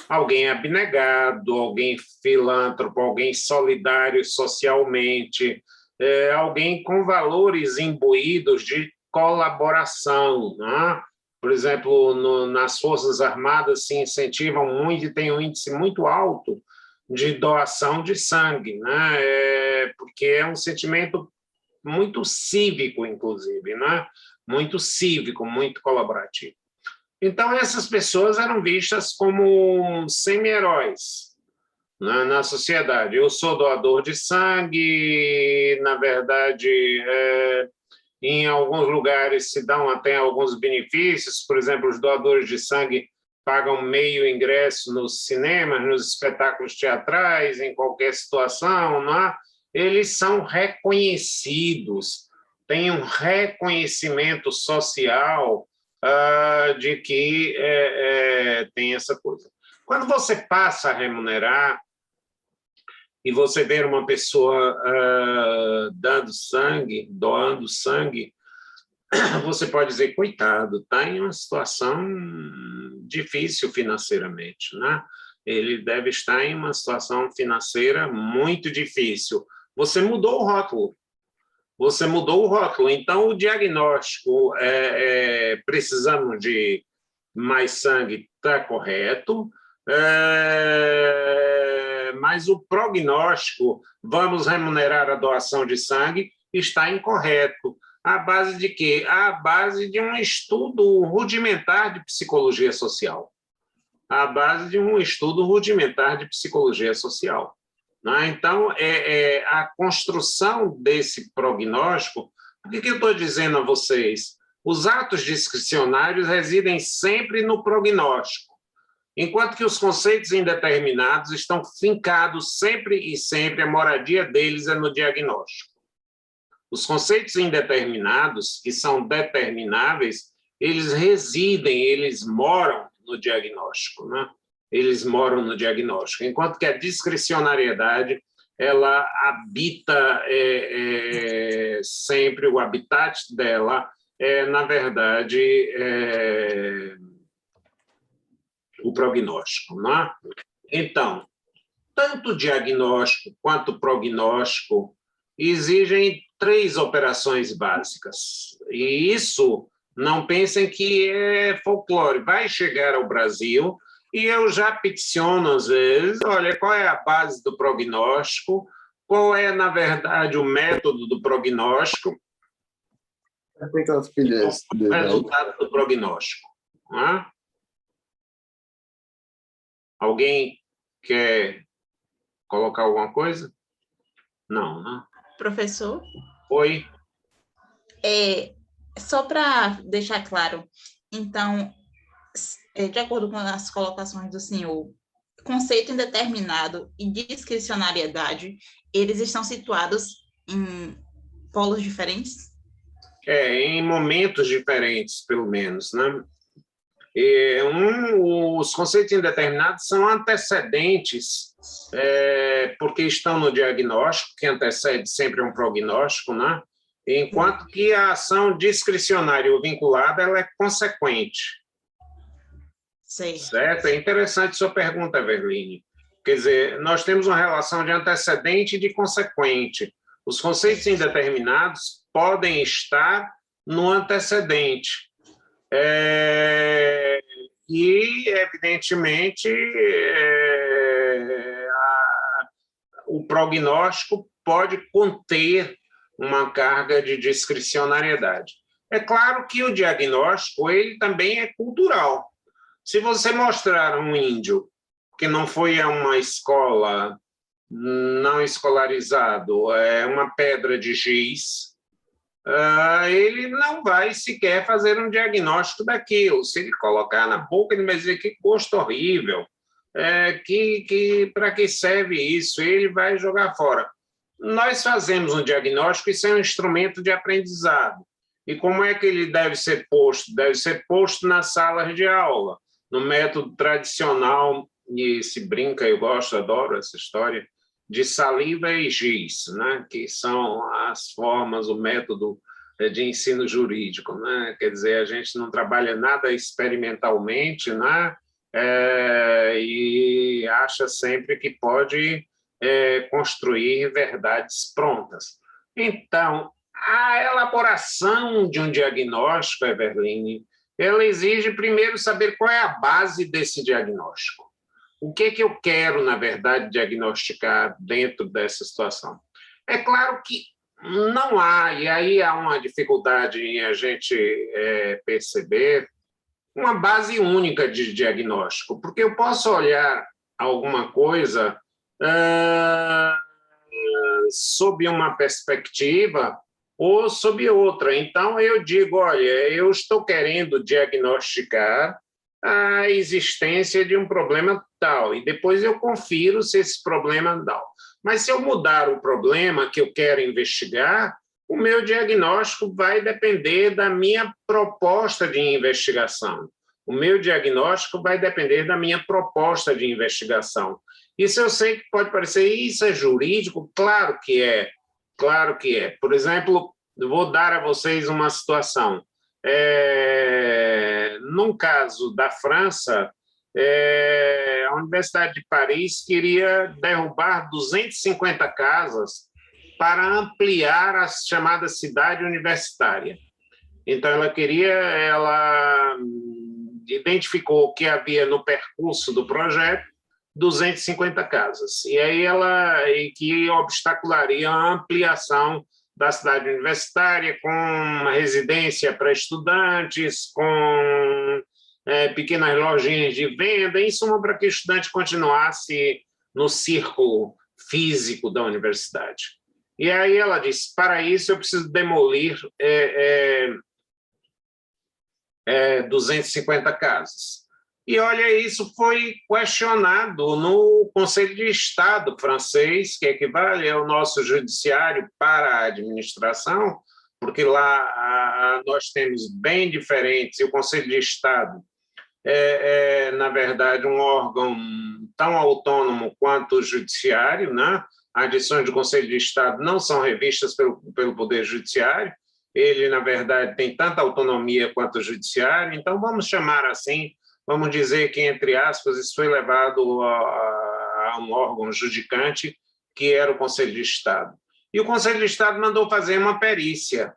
Alguém abnegado, alguém filântropo, alguém solidário socialmente, alguém com valores imbuídos de colaboração. Né? Por exemplo, nas Forças Armadas se incentivam muito e tem um índice muito alto de doação de sangue, né? Porque é um sentimento muito cívico, inclusive, né? Muito cívico, muito colaborativo. Então, essas pessoas eram vistas como semi-heróis na sociedade. Eu sou doador de sangue, na verdade, em alguns lugares se dão até alguns benefícios, por exemplo, os doadores de sangue pagam meio ingresso nos cinemas, nos espetáculos teatrais, em qualquer situação, não é? Eles são reconhecidos, têm um reconhecimento social de que tem essa coisa. Quando você passa a remunerar e você vê uma pessoa doando sangue, você pode dizer, coitado, está em uma situação difícil financeiramente, né? Ele deve estar em uma situação financeira muito difícil. Você mudou o rótulo. Você mudou o rótulo. Então, o diagnóstico, precisamos de mais sangue, está correto, mas o prognóstico, vamos remunerar a doação de sangue, está incorreto. À base de quê? À base de um estudo rudimentar de psicologia social. À base de um estudo rudimentar de psicologia social. Né? Então, a construção desse prognóstico, por que eu estou dizendo a vocês? Os atos discricionários residem sempre no prognóstico, enquanto que os conceitos indeterminados estão fincados sempre e sempre, a moradia deles é no diagnóstico. Os conceitos indeterminados, que são determináveis, eles residem, eles moram no diagnóstico, né? Eles moram no diagnóstico, enquanto que a discricionariedade, ela habita sempre, o habitat dela na verdade, o prognóstico, né? Então, tanto o diagnóstico quanto o prognóstico exigem 3 operações básicas. E isso, não pensem que é folclore. Vai chegar ao Brasil E eu já peticiono, às vezes, olha, qual é a base do prognóstico, qual é, na verdade, o método do prognóstico, o resultado do prognóstico. Né? Alguém quer colocar alguma coisa? Não, né? Professor, Oi? só para deixar claro, então, de acordo com as colocações do senhor, conceito indeterminado e discricionariedade, eles estão situados em polos diferentes? Em momentos diferentes, pelo menos, né? Os conceitos indeterminados são antecedentes, porque estão no diagnóstico, que antecede sempre um prognóstico, né? Enquanto que a ação discricionária ou vinculada ela é consequente. Certo? É interessante sua pergunta, Verline. Quer dizer, nós temos uma relação de antecedente e de consequente. Os conceitos indeterminados podem estar no antecedente. E, evidentemente, o prognóstico pode conter uma carga de discricionariedade. É claro que o diagnóstico ele também é cultural. Se você mostrar um índio que não foi a uma escola, não escolarizado, uma pedra de giz, ele não vai sequer fazer um diagnóstico daquilo. Se ele colocar na boca, ele vai dizer que gosto horrível, para que serve isso? Ele vai jogar fora. Nós fazemos um diagnóstico, isso é um instrumento de aprendizado. E como é que ele deve ser posto? Deve ser posto nas salas de aula, no método tradicional, e se brinca, eu gosto, adoro essa história, de saliva e giz, né? Que são as formas, o método de ensino jurídico. Né? Quer dizer, a gente não trabalha nada experimentalmente, né? E acha sempre que pode construir verdades prontas. Então, a elaboração de um diagnóstico, Everline, ela exige primeiro saber qual é a base desse diagnóstico. O que eu quero, na verdade, diagnosticar dentro dessa situação? É claro que não há, e aí há uma dificuldade em a gente perceber, uma base única de diagnóstico, porque eu posso olhar alguma coisa sob uma perspectiva ou sob outra. Então, eu digo, olha, eu estou querendo diagnosticar a existência de um problema tal, e depois eu confiro se esse problema é tal. Mas se eu mudar o problema que eu quero investigar, o meu diagnóstico vai depender da minha proposta de investigação. O meu diagnóstico vai depender da minha proposta de investigação. Isso eu sei que pode parecer, isso é jurídico? Claro que é. Claro que é. Por exemplo, eu vou dar a vocês uma situação. Num caso da França, a Universidade de Paris queria derrubar 250 casas para ampliar a chamada cidade universitária. Então, ela identificou que havia no percurso do projeto 250 casas. E aí que obstacularia a ampliação da cidade universitária com uma residência para estudantes, com pequenas lojinhas de venda, em suma, para que o estudante continuasse no círculo físico da universidade. E aí ela disse, para isso eu preciso demolir 250 casas. E olha, isso foi questionado no Conselho de Estado francês, que equivale ao nosso judiciário para a administração, porque lá nós temos bem diferentes, e o Conselho de Estado na verdade, um órgão tão autônomo quanto o judiciário, né? As decisões do Conselho de Estado não são revistas pelo Poder Judiciário, ele, na verdade, tem tanta autonomia quanto o judiciário, então vamos chamar assim, vamos dizer que, entre aspas, isso foi levado a um órgão judicante, que era o Conselho de Estado. E o Conselho de Estado mandou fazer uma perícia.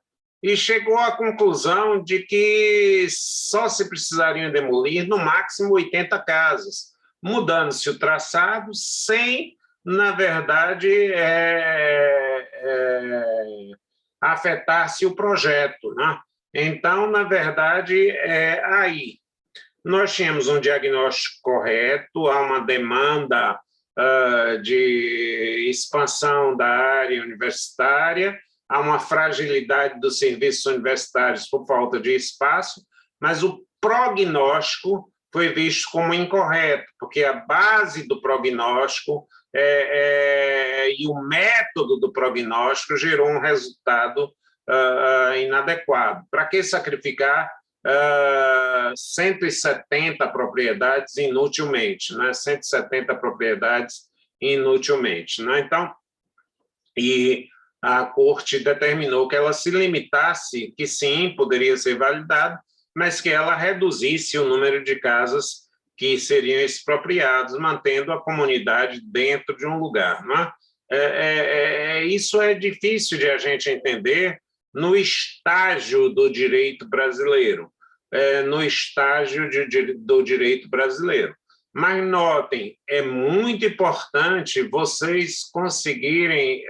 e chegou à conclusão de que só se precisariam demolir, no máximo, 80 casas, mudando-se o traçado sem, na verdade, afetar-se o projeto, né? Então, na verdade, aí nós tínhamos um diagnóstico correto, há uma demanda de expansão da área universitária, há uma fragilidade dos serviços universitários por falta de espaço, mas o prognóstico foi visto como incorreto, porque a base do prognóstico e o método do prognóstico gerou um resultado inadequado. Para que sacrificar 170 propriedades inutilmente, né? 170 propriedades inutilmente, né? Então, e a Corte determinou que ela se limitasse, que sim, poderia ser validado, mas que ela reduzisse o número de casas que seriam expropriadas, mantendo a comunidade dentro de um lugar, não é? Isso é difícil de a gente entender no estágio do direito brasileiro, no estágio do direito brasileiro. Mas notem, é muito importante vocês conseguirem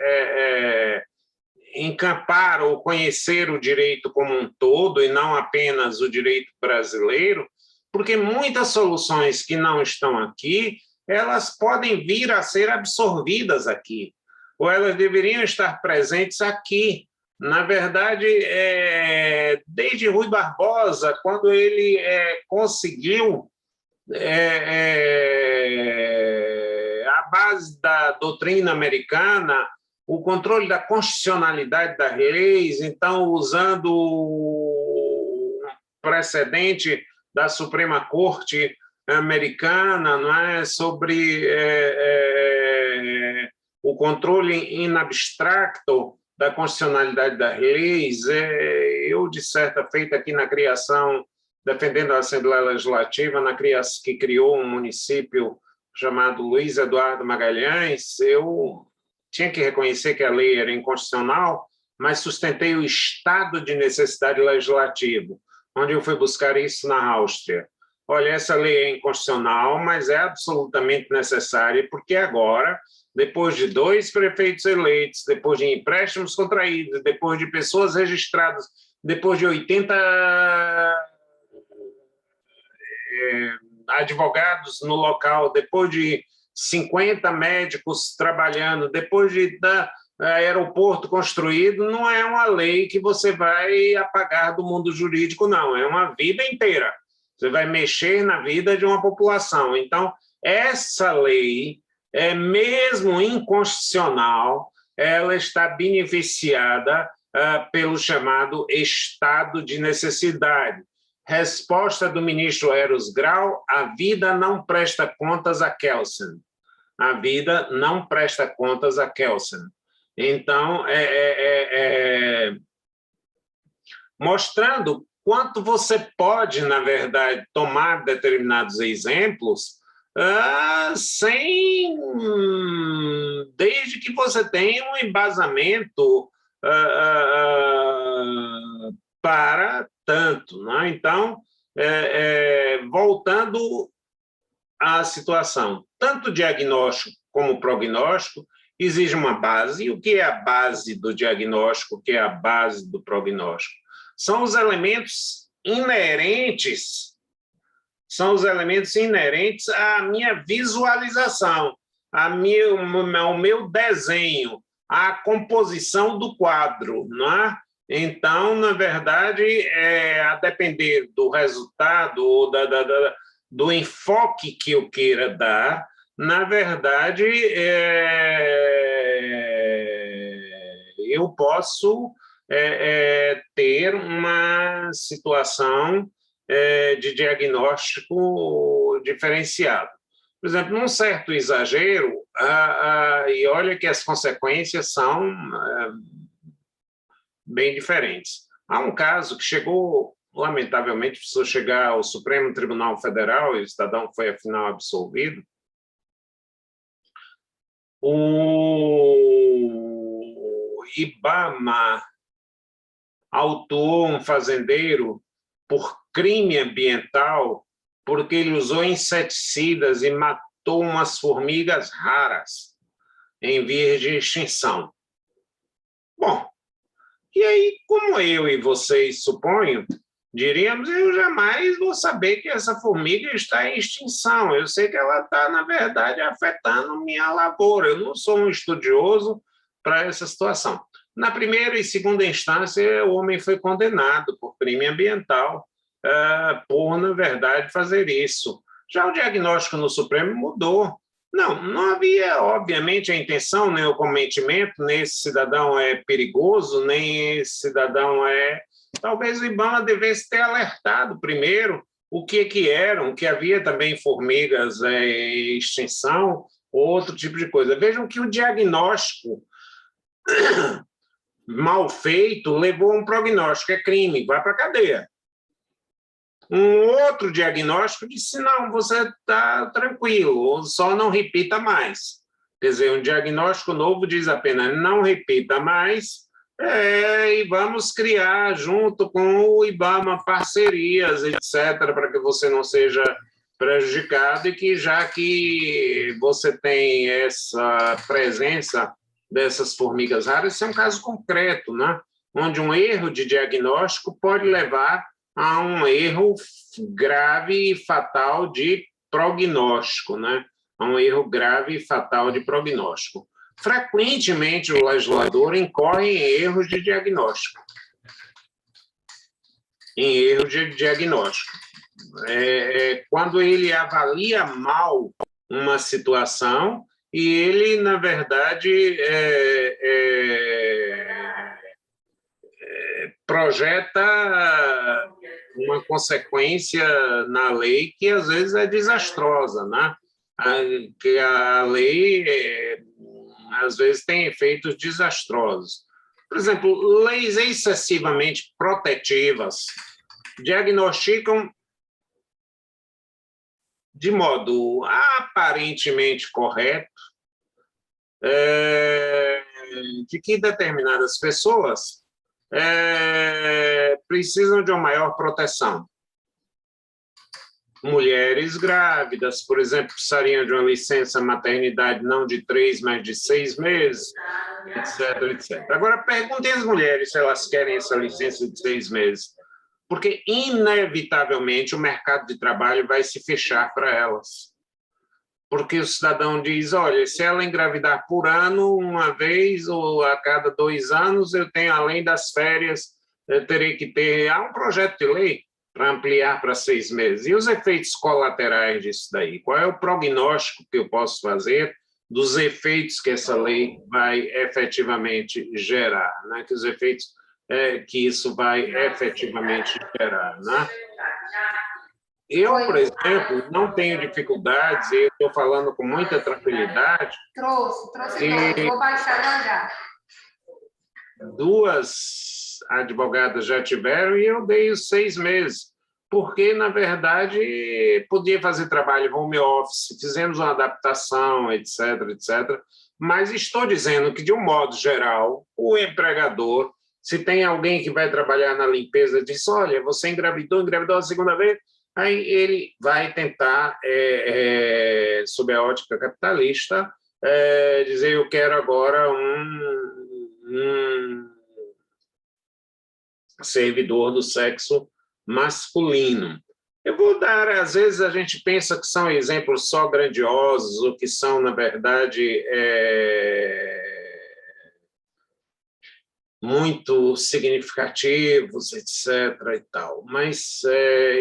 encampar ou conhecer o direito como um todo e não apenas o direito brasileiro, porque muitas soluções que não estão aqui, elas podem vir a ser absorvidas aqui, ou elas deveriam estar presentes aqui. Na verdade, desde Rui Barbosa, quando ele conseguiu a base da doutrina americana, o controle da constitucionalidade das leis, então, usando o precedente da Suprema Corte americana, não é, sobre o controle in abstracto da constitucionalidade das leis. Eu, de certa feita, aqui na criação, defendendo a Assembleia Legislativa, na criação que criou um município chamado Luiz Eduardo Magalhães, eu tinha que reconhecer que a lei era inconstitucional, mas sustentei o estado de necessidade legislativo, onde eu fui buscar isso na Áustria. Olha, essa lei é inconstitucional, mas é absolutamente necessária, porque agora, depois de 2 prefeitos eleitos, depois de empréstimos contraídos, depois de pessoas registradas, depois de 80 advogados no local, depois de 50 médicos trabalhando, depois de aeroporto construído, não é uma lei que você vai apagar do mundo jurídico, não, é uma vida inteira. Você vai mexer na vida de uma população. Então, essa lei, mesmo inconstitucional, ela está beneficiada pelo chamado estado de necessidade. Resposta do ministro Eros Grau: a vida não presta contas a Kelsen. A vida não presta contas a Kelsen. Então, mostrando quanto você pode, na verdade, tomar determinados exemplos desde que você tenha um embasamento para tanto, né? Então, voltando à situação, tanto diagnóstico como prognóstico exige uma base. O que é a base do diagnóstico? O que é a base do prognóstico? São os elementos inerentes à minha visualização, ao meu desenho, à composição do quadro, não é? Então, na verdade, a depender do resultado ou do enfoque que eu queira dar, na verdade, eu posso ter uma situação de diagnóstico diferenciado. Por exemplo, num certo exagero, e olha que as consequências são bem diferentes. Há um caso que chegou, lamentavelmente, precisou chegar ao Supremo Tribunal Federal e o cidadão foi, afinal, absolvido. O IBAMA, autuou um fazendeiro por crime ambiental porque ele usou inseticidas e matou umas formigas raras em vias de extinção. Bom, e aí, como eu e vocês suponho, diríamos, eu jamais vou saber que essa formiga está em extinção. Eu sei que ela está, na verdade, afetando minha lavoura. Eu não sou um estudioso para essa situação. Na primeira e segunda instância, o homem foi condenado por crime ambiental, por, na verdade, fazer isso. Já o diagnóstico no Supremo mudou. Não havia, obviamente, a intenção, nem o cometimento, nem esse cidadão é perigoso, nem esse cidadão é... Talvez o IBAMA devesse ter alertado primeiro o que eram, que havia também formigas em extinção, outro tipo de coisa. Vejam que o diagnóstico mal feito levou a um prognóstico, é crime, vai para a cadeia. Um outro diagnóstico disse, não, você está tranquilo, só não repita mais. Quer dizer, um diagnóstico novo diz apenas, não repita mais, e vamos criar, junto com o IBAMA, parcerias, etc., para que você não seja prejudicado e que, já que você tem essa presença dessas formigas raras, isso é um caso concreto, né? Onde um erro de diagnóstico pode levar a um erro grave e fatal de prognóstico, né? A um erro grave e fatal de prognóstico. Frequentemente, o legislador incorre em erros de diagnóstico. Quando ele avalia mal uma situação e ele, na verdade, projeta uma consequência na lei que, às vezes, é desastrosa, né? Que a lei, às vezes, tem efeitos desastrosos. Por exemplo, leis excessivamente protetivas diagnosticam de modo aparentemente correto de que determinadas pessoas precisam de uma maior proteção. Mulheres grávidas, por exemplo, precisariam de uma licença maternidade não de 3, mas de 6 meses, etc, etc. Agora, perguntem às mulheres se elas querem essa licença de 6 meses, porque, inevitavelmente, o mercado de trabalho vai se fechar para elas. Porque o cidadão diz, olha, se ela engravidar por ano, uma vez ou a cada 2 anos, eu tenho, além das férias, eu terei que ter... Há um projeto de lei para ampliar para 6 meses. E os efeitos colaterais disso daí? Qual é o prognóstico que eu posso fazer dos efeitos que essa lei vai efetivamente gerar, né? Que os efeitos que isso vai efetivamente gerar, né? Eu, por exemplo, não tenho dificuldades, e eu estou falando com muita tranquilidade. Trouxe, vou baixar já. 2 advogadas já tiveram e eu dei os 6 meses, porque, na verdade, podia fazer trabalho home office, fizemos uma adaptação, etc, etc. Mas estou dizendo que, de um modo geral, o empregador, se tem alguém que vai trabalhar na limpeza, diz, olha, você engravidou a segunda vez, aí ele vai tentar, sob a ótica capitalista, dizer, eu quero agora um servidor do sexo masculino. Eu vou dar, às vezes a gente pensa que são exemplos só grandiosos, ou que são, na verdade, muito significativos, etc. e tal. Mas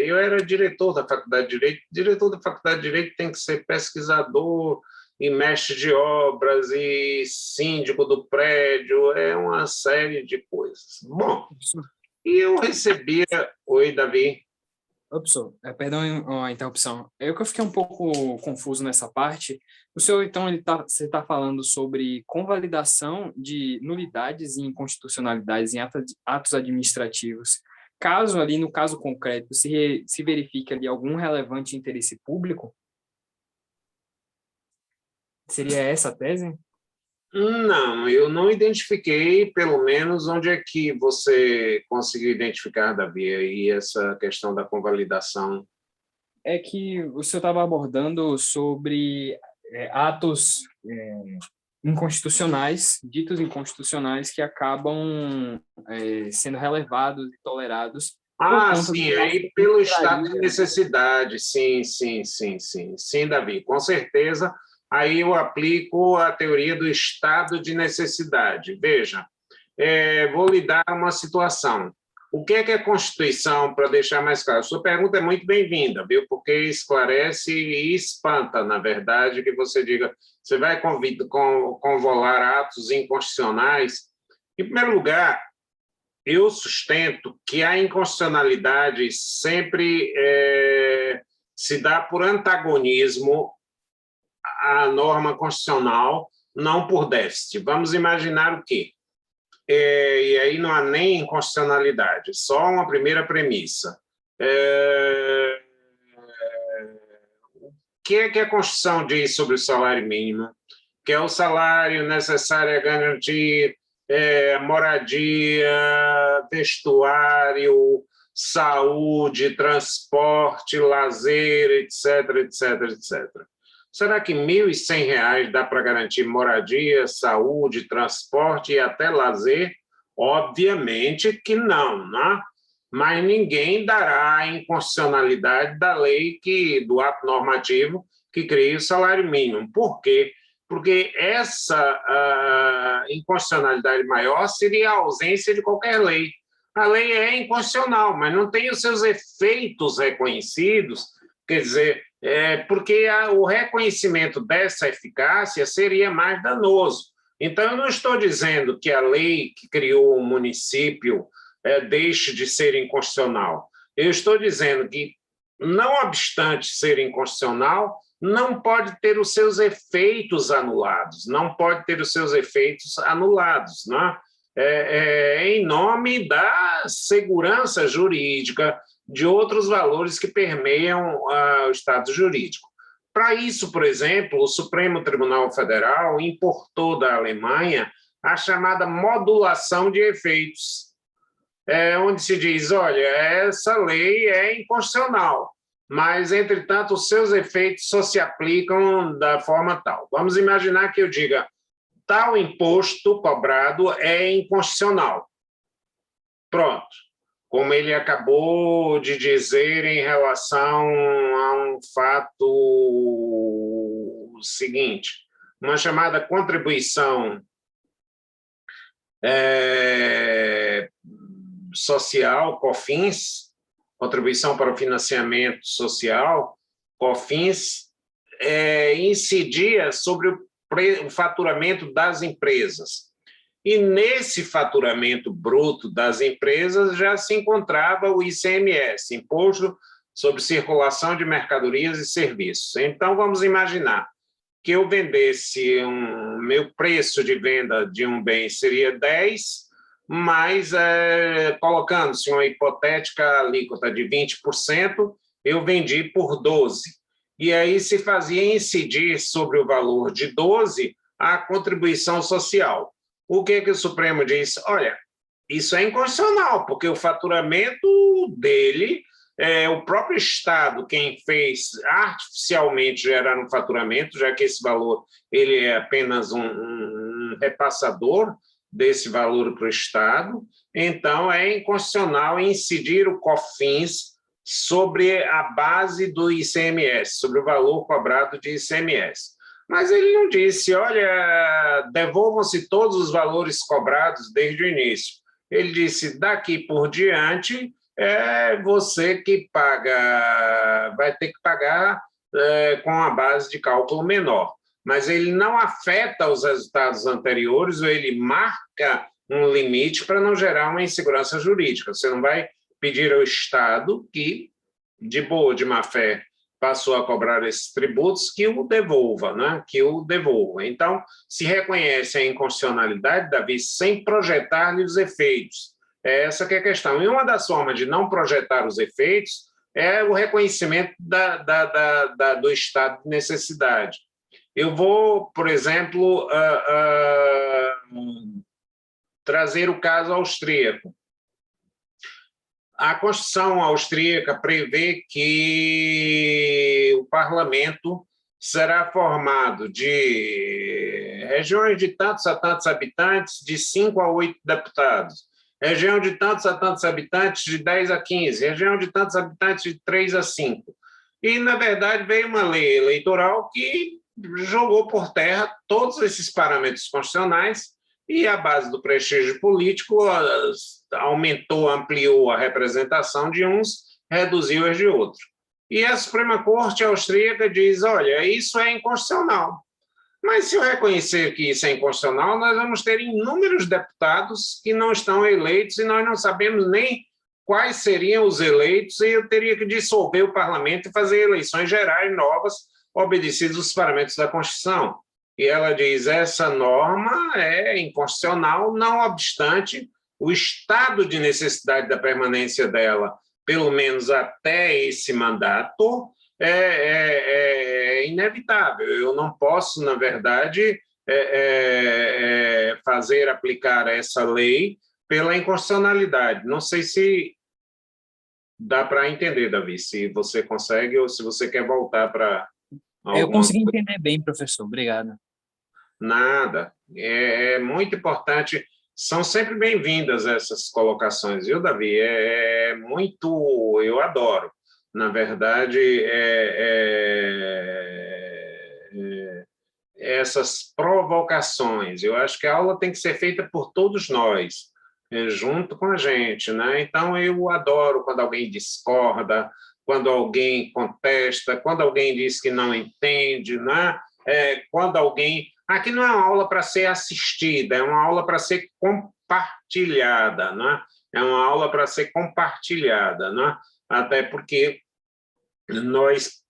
eu era diretor da Faculdade de Direito. Diretor da Faculdade de Direito tem que ser pesquisador e mestre de obras e síndico do prédio, é uma série de coisas. Bom, e eu recebia... Oi, Davi. Professor, perdão a interrupção. Eu que eu fiquei um pouco confuso nessa parte. O senhor, então, você está falando sobre convalidação de nulidades e inconstitucionalidades em atos administrativos. Caso ali, no caso concreto, se verifique ali algum relevante interesse público? Seria essa a tese? Não, eu não identifiquei, pelo menos, onde é que você conseguiu identificar, Davi, aí essa questão da convalidação. É que o senhor estava abordando sobre atos inconstitucionais, ditos inconstitucionais, que acabam sendo relevados e tolerados por Ah, conta sim, do aí pelo estado de traria. necessidade, sim, sim, sim, sim, sim, Davi, com certeza. Aí eu aplico a teoria do estado de necessidade. Veja, vou lhe dar uma situação. O que é a Constituição, para deixar mais claro? Sua pergunta é muito bem-vinda, viu? Porque esclarece e espanta, na verdade, que você diga, você vai convolar atos inconstitucionais. Em primeiro lugar, eu sustento que a inconstitucionalidade sempre se dá por antagonismo à norma constitucional, não por déficit. Vamos imaginar o quê? E aí não há nem inconstitucionalidade, só uma primeira premissa. O que é que a Constituição diz sobre o salário mínimo? Que é o salário necessário a garantir moradia, vestuário, saúde, transporte, lazer, etc, etc, etc. Será que R$ 1.100 dá para garantir moradia, saúde, transporte e até lazer? Obviamente que não, né? Mas ninguém dará a inconstitucionalidade da lei do ato normativo que cria o salário mínimo. Por quê? Porque essa inconstitucionalidade maior seria a ausência de qualquer lei. A lei é inconstitucional, mas não tem os seus efeitos reconhecidos, quer dizer, porque o reconhecimento dessa eficácia seria mais danoso. Então, eu não estou dizendo que a lei que criou o município deixe de ser inconstitucional. Eu estou dizendo que, não obstante ser inconstitucional, não pode ter os seus efeitos anulados, não pode ter os seus efeitos anulados, né? Em nome da segurança jurídica, de outros valores que permeiam o Estado jurídico. Para isso, por exemplo, o Supremo Tribunal Federal importou da Alemanha a chamada modulação de efeitos, onde se diz, olha, essa lei é inconstitucional, mas, entretanto, os seus efeitos só se aplicam da forma tal. Vamos imaginar que eu diga, tal imposto cobrado é inconstitucional. Pronto. Como ele acabou de dizer em relação a um fato seguinte, uma chamada contribuição social, COFINS, contribuição para o financiamento social, COFINS, incidia sobre o faturamento das empresas. E nesse faturamento bruto das empresas já se encontrava o ICMS, Imposto sobre Circulação de Mercadorias e Serviços. Então, vamos imaginar que eu vendesse meu preço de venda de um bem seria 10, mas colocando-se uma hipotética alíquota de 20%, eu vendi por 12. E aí se fazia incidir sobre o valor de 12 a contribuição social. O que o Supremo disse? Olha, isso é inconstitucional, porque o faturamento dele, o próprio Estado, quem fez artificialmente gerar um faturamento, já que esse valor ele é apenas um repassador desse valor para o Estado, então é inconstitucional incidir o COFINS sobre a base do ICMS, sobre o valor cobrado de ICMS. Mas ele não disse, olha, devolvam-se todos os valores cobrados desde o início. Ele disse, daqui por diante, você que paga, vai ter que pagar com a base de cálculo menor. Mas ele não afeta os resultados anteriores, ou ele marca um limite para não gerar uma insegurança jurídica. Você não vai pedir ao Estado que, de boa, de má fé, passou a cobrar esses tributos, que o devolva, né? Que o devolva. Então, se reconhece a inconstitucionalidade, Davi, sem projetar-lhe os efeitos. Essa que é a questão. E uma das formas de não projetar os efeitos é o reconhecimento do estado de necessidade. Eu vou, por exemplo, trazer o caso austríaco. A Constituição austríaca prevê que o parlamento será formado de regiões de tantos a tantos habitantes, de 5 a 8 deputados, região de tantos a tantos habitantes, de 10 a 15, região de tantos habitantes, de 3 a 5. E, na verdade, veio uma lei eleitoral que jogou por terra todos esses parâmetros constitucionais e, à base do prestígio político, aumentou, ampliou a representação de uns, reduziu as de outros. E a Suprema Corte austríaca diz, olha, isso é inconstitucional. Mas se eu reconhecer que isso é inconstitucional, nós vamos ter inúmeros deputados que não estão eleitos e nós não sabemos nem quais seriam os eleitos e eu teria que dissolver o parlamento e fazer eleições gerais novas, obedecidos os parâmetros da Constituição. E ela diz, essa norma é inconstitucional, não obstante o estado de necessidade da permanência dela, pelo menos até esse mandato, é inevitável. Eu não posso, na verdade, fazer aplicar essa lei pela inconstitucionalidade. Não sei se dá para entender, Davi, se você consegue ou se você quer voltar para... Eu consegui entender bem, professor. Obrigado. Nada. É muito importante. São sempre bem-vindas essas colocações, viu, Davi? Muito... Eu adoro. Na verdade, essas provocações. Eu acho que a aula tem que ser feita por todos nós, junto com a gente, né? Então, eu adoro quando alguém discorda, quando alguém contesta, quando alguém diz que não entende, né? Quando alguém... Aqui não é uma aula para ser assistida, é uma aula para ser compartilhada, né? É uma aula para ser compartilhada, né? Até porque nós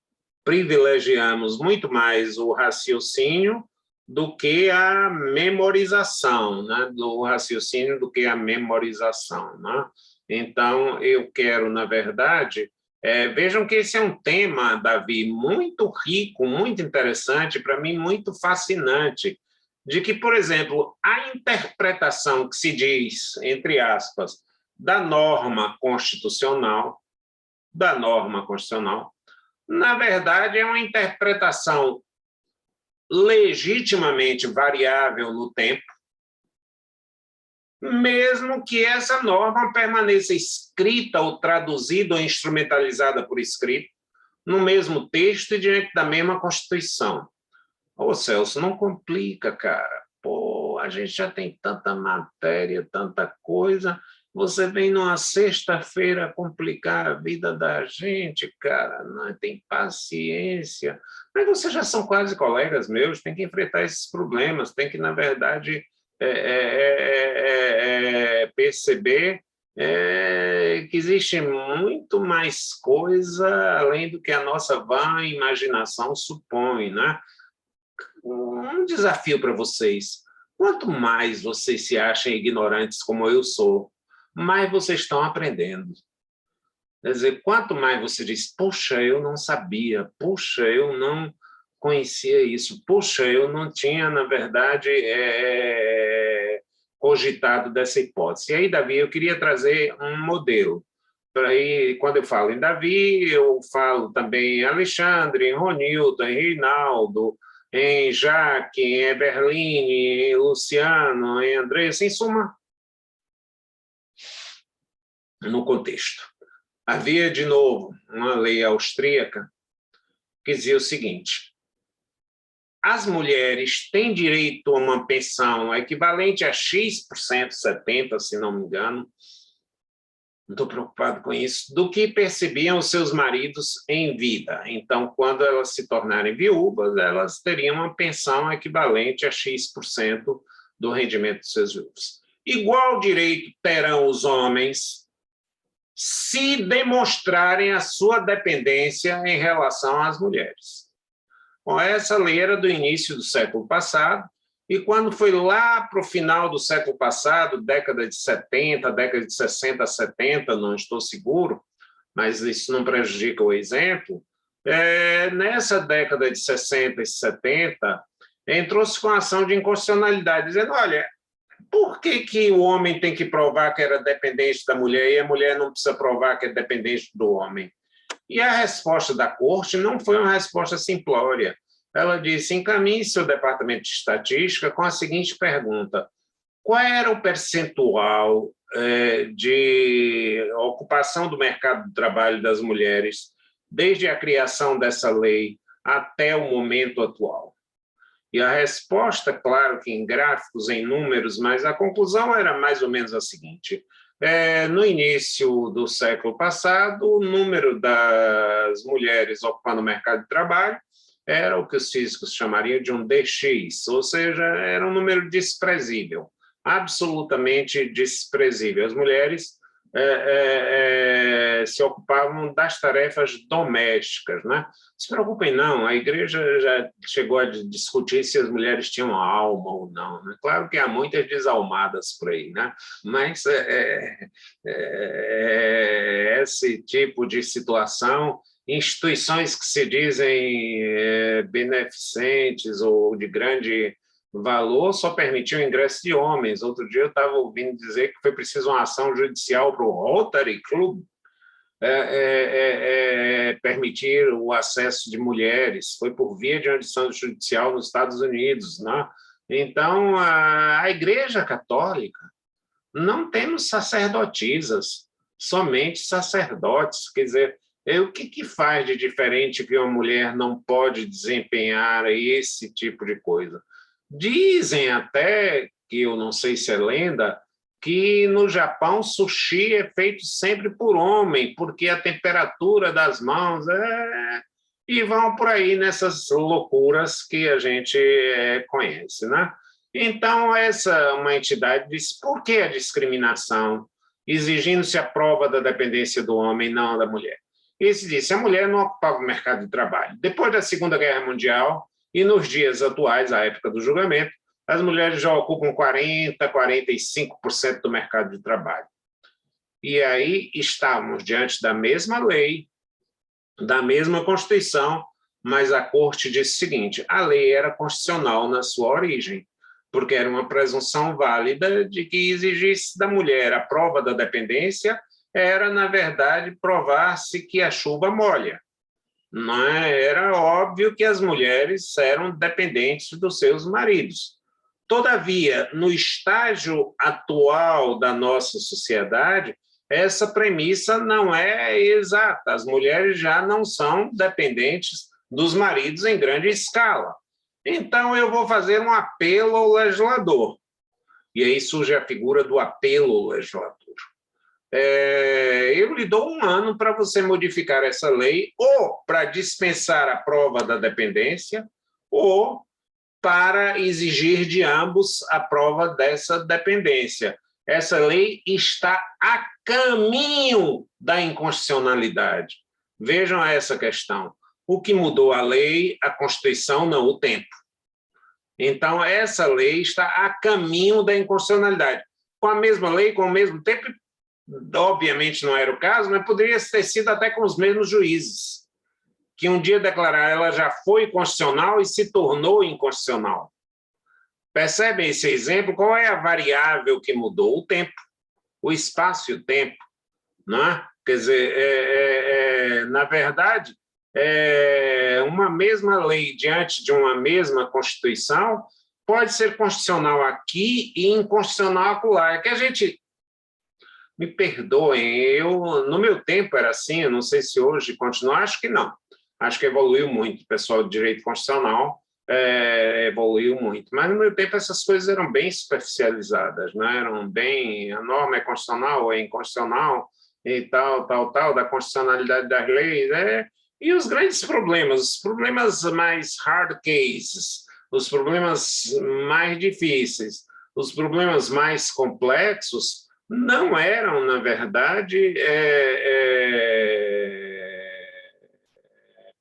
privilegiamos muito mais o raciocínio do que a memorização, né? Do raciocínio do que a memorização, né? Então, eu quero, na verdade... vejam que esse é um tema, Davi, muito rico, muito interessante, para mim muito fascinante, de que, por exemplo, a interpretação que se diz, entre aspas, da norma constitucional, na verdade, é uma interpretação legitimamente variável no tempo, mesmo que essa norma permaneça escrita ou traduzida ou instrumentalizada por escrito, no mesmo texto e diante da mesma Constituição. Ô, Celso, não complica, cara. Pô, a gente já tem tanta matéria, tanta coisa, você vem numa sexta-feira complicar a vida da gente, cara, não tem paciência. Mas vocês já são quase colegas meus, tem que enfrentar esses problemas, tem que, na verdade... perceber que existe muito mais coisa além do que a nossa vã imaginação supõe, né? Um desafio para vocês. Quanto mais vocês se acham ignorantes como eu sou, mais vocês estão aprendendo. Quer dizer, quanto mais você diz, puxa, eu não sabia, puxa, eu não conhecia isso, puxa, eu não tinha, na verdade, cogitado dessa hipótese. E aí, Davi, eu queria trazer um modelo. Aí, quando eu falo em Davi, eu falo também em Alexandre, em Ronildo, em Reinaldo, em Jaque, em Eberline, em Luciano, em Andressa, em suma, no contexto. Havia, de novo, uma lei austríaca que dizia o seguinte: as mulheres têm direito a uma pensão equivalente a X%, 70%, se não me engano, não estou preocupado com isso, do que percebiam os seus maridos em vida. Então, quando elas se tornarem viúvas, elas teriam uma pensão equivalente a X% do rendimento dos seus viúvos. Igual direito terão os homens se demonstrarem a sua dependência em relação às mulheres. Bom, essa lei era do início do século passado, e quando foi lá para o final do século passado, década de 70, década de 60, 70, não estou seguro, mas isso não prejudica o exemplo, nessa década de 60 e 70, entrou-se com a ação de inconstitucionalidade, dizendo, olha, Por que que o homem tem que provar que era dependente da mulher e a mulher não precisa provar que é dependente do homem? E a resposta da corte não foi uma resposta simplória. Ela disse: encaminhe seu departamento de estatística com a seguinte pergunta: qual era o percentual de ocupação do mercado de trabalho das mulheres desde a criação dessa lei até o momento atual? E a resposta, claro que em gráficos, em números, mas a conclusão era mais ou menos a seguinte: no início do século passado, o número das mulheres ocupando o mercado de trabalho era o que os físicos chamariam de um DX, ou seja, era um número desprezível, absolutamente desprezível. As mulheres se ocupavam das tarefas domésticas, né? Não se preocupem, não, a igreja já chegou a discutir se as mulheres tinham alma ou não, né? Claro que há muitas desalmadas por aí, né? Mas esse tipo de situação, instituições que se dizem beneficentes ou de grande valor só permitiu o ingresso de homens. Outro dia eu estava ouvindo dizer que foi preciso uma ação judicial para o Rotary Club permitir o acesso de mulheres. Foi por via de uma decisão judicial nos Estados Unidos, né? Então, a Igreja Católica não temos sacerdotisas, somente sacerdotes. Quer dizer, o que faz de diferente que uma mulher não pode desempenhar esse tipo de coisa? Dizem até, que eu não sei se é lenda, que no Japão sushi é feito sempre por homem, porque a temperatura das mãos e vão por aí nessas loucuras que a gente conhece, né? Então, uma entidade disse: por que a discriminação, exigindo-se a prova da dependência do homem, não da mulher? E se disse: a mulher não ocupava o mercado de trabalho. Depois da Segunda Guerra Mundial, e nos dias atuais, à época do julgamento, as mulheres já ocupam 40%, 45% do mercado de trabalho. E aí estávamos diante da mesma lei, da mesma Constituição, mas a Corte disse o seguinte: a lei era constitucional na sua origem, porque era uma presunção válida de que exigisse da mulher a prova da dependência, era, na verdade, provar-se que a chuva molha. Não é? Era óbvio que as mulheres eram dependentes dos seus maridos. Todavia, no estágio atual da nossa sociedade, essa premissa não é exata. As mulheres já não são dependentes dos maridos em grande escala. Então, eu vou fazer um apelo ao legislador. E aí surge a figura do apelo ao legislador. Eu lhe dou 1 ano para você modificar essa lei, ou para dispensar a prova da dependência, ou para exigir de ambos a prova dessa dependência. Essa lei está a caminho da inconstitucionalidade. Vejam essa questão. O que mudou a lei, a Constituição, não o tempo. Então, essa lei está a caminho da inconstitucionalidade. Com a mesma lei, com o mesmo tempo, obviamente não era o caso, mas poderia ter sido até com os mesmos juízes, que um dia declararam ela já foi constitucional e se tornou inconstitucional. Percebem esse exemplo? Qual é a variável que mudou? O tempo, o espaço e o tempo. Não é? Quer dizer, na verdade, uma mesma lei diante de uma mesma Constituição pode ser constitucional aqui e inconstitucional acolá. É que a gente... Me perdoem, no meu tempo era assim, eu não sei se hoje continua, acho que não. Acho que evoluiu muito, o pessoal de direito constitucional evoluiu muito. Mas no meu tempo essas coisas eram bem superficializadas, né? Eram bem, a norma é constitucional ou é inconstitucional e tal, da constitucionalidade das leis. E os grandes problemas, os problemas mais hard cases, os problemas mais difíceis, os problemas mais complexos, não eram, na verdade,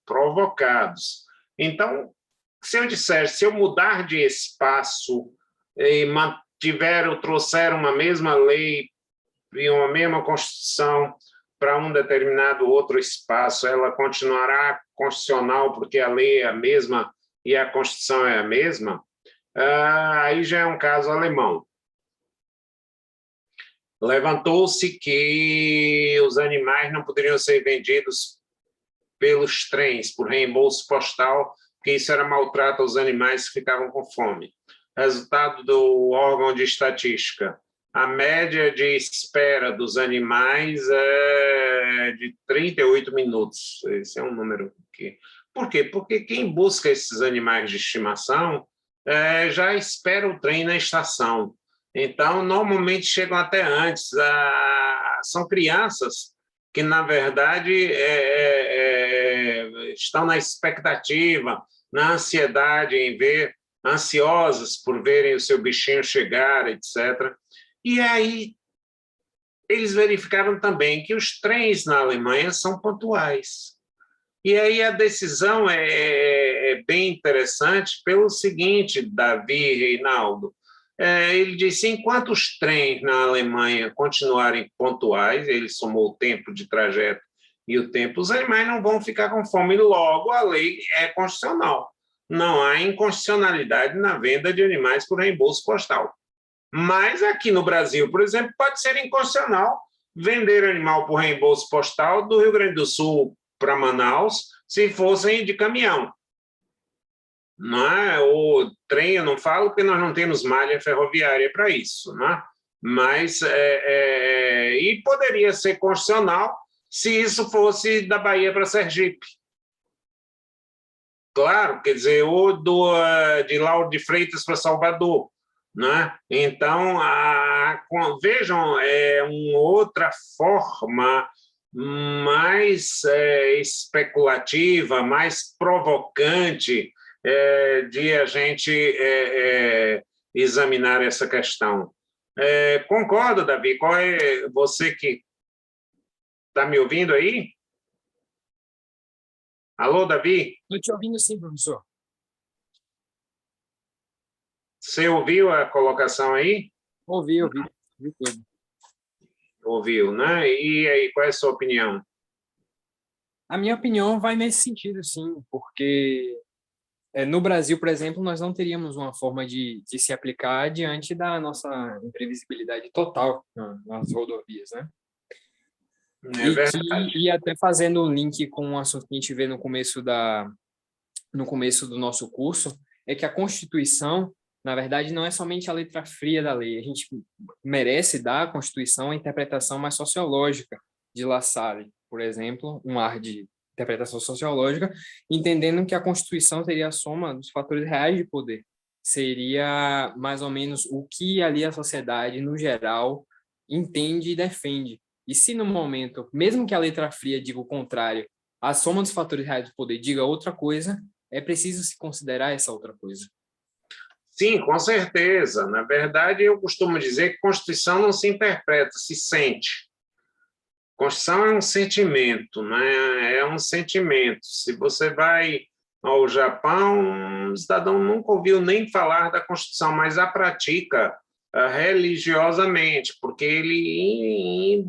provocados. Então, se eu disser, se eu mudar de espaço e trouxer uma mesma lei e uma mesma Constituição para um determinado outro espaço, ela continuará constitucional porque a lei é a mesma e a Constituição é a mesma, aí já é um caso alemão. levantou-se que os animais não poderiam ser vendidos pelos trens, por reembolso postal, porque isso era maltrato aos animais que ficavam com fome. Resultado do órgão de estatística: a média de espera dos animais é de 38 minutos. Esse é um número que... Por quê? Porque quem busca esses animais de estimação já espera o trem na estação. Então, normalmente chegam até antes. São crianças que, na verdade, estão na expectativa, na ansiedade em ver, ansiosas por verem o seu bichinho chegar, etc. E aí, eles verificaram também que os trens na Alemanha são pontuais. E aí a decisão é bem interessante pelo seguinte, Davi e Reinaldo. Ele disse, enquanto os trens na Alemanha continuarem pontuais, ele somou o tempo de trajeto e o tempo, os animais não vão ficar com fome, logo a lei é constitucional. Não há inconstitucionalidade na venda de animais por reembolso postal. Mas aqui no Brasil, por exemplo, pode ser inconstitucional vender animal por reembolso postal do Rio Grande do Sul para Manaus, se fossem de caminhão. Não é? O trem, eu não falo, porque nós não temos malha ferroviária para isso, não é? Mas, e poderia ser constitucional se isso fosse da Bahia para Sergipe. Claro, quer dizer, ou de Lauro de Freitas para Salvador. Né? Então, vejam, uma outra forma mais especulativa, mais provocante de a gente examinar essa questão. Concorda, Davi? Qual é você que está me ouvindo aí? Alô, Davi? Estou te ouvindo sim, professor. Você ouviu a colocação aí? Ouvi tudo. Ouviu, né? E aí, qual é a sua opinião? A minha opinião vai nesse sentido, sim, porque no Brasil, por exemplo, nós não teríamos uma forma de se aplicar diante da nossa imprevisibilidade total nas rodovias, né? E até fazendo um link com um assunto que a gente vê no começo do nosso curso, é que a Constituição, na verdade, não é somente a letra fria da lei. A gente merece dar à Constituição a interpretação mais sociológica de La Salle, por exemplo, um ar de interpretação sociológica, entendendo que a Constituição seria a soma dos fatores reais de poder. Seria mais ou menos o que ali a sociedade, no geral, entende e defende. E se no momento, mesmo que a letra fria diga o contrário, a soma dos fatores reais do poder diga outra coisa, é preciso se considerar essa outra coisa. Sim, com certeza. Na verdade, eu costumo dizer que Constituição não se interpreta, se sente. Constituição é um sentimento, né? É um sentimento. Se você vai ao Japão, o cidadão nunca ouviu nem falar da Constituição, mas a pratica religiosamente, porque ele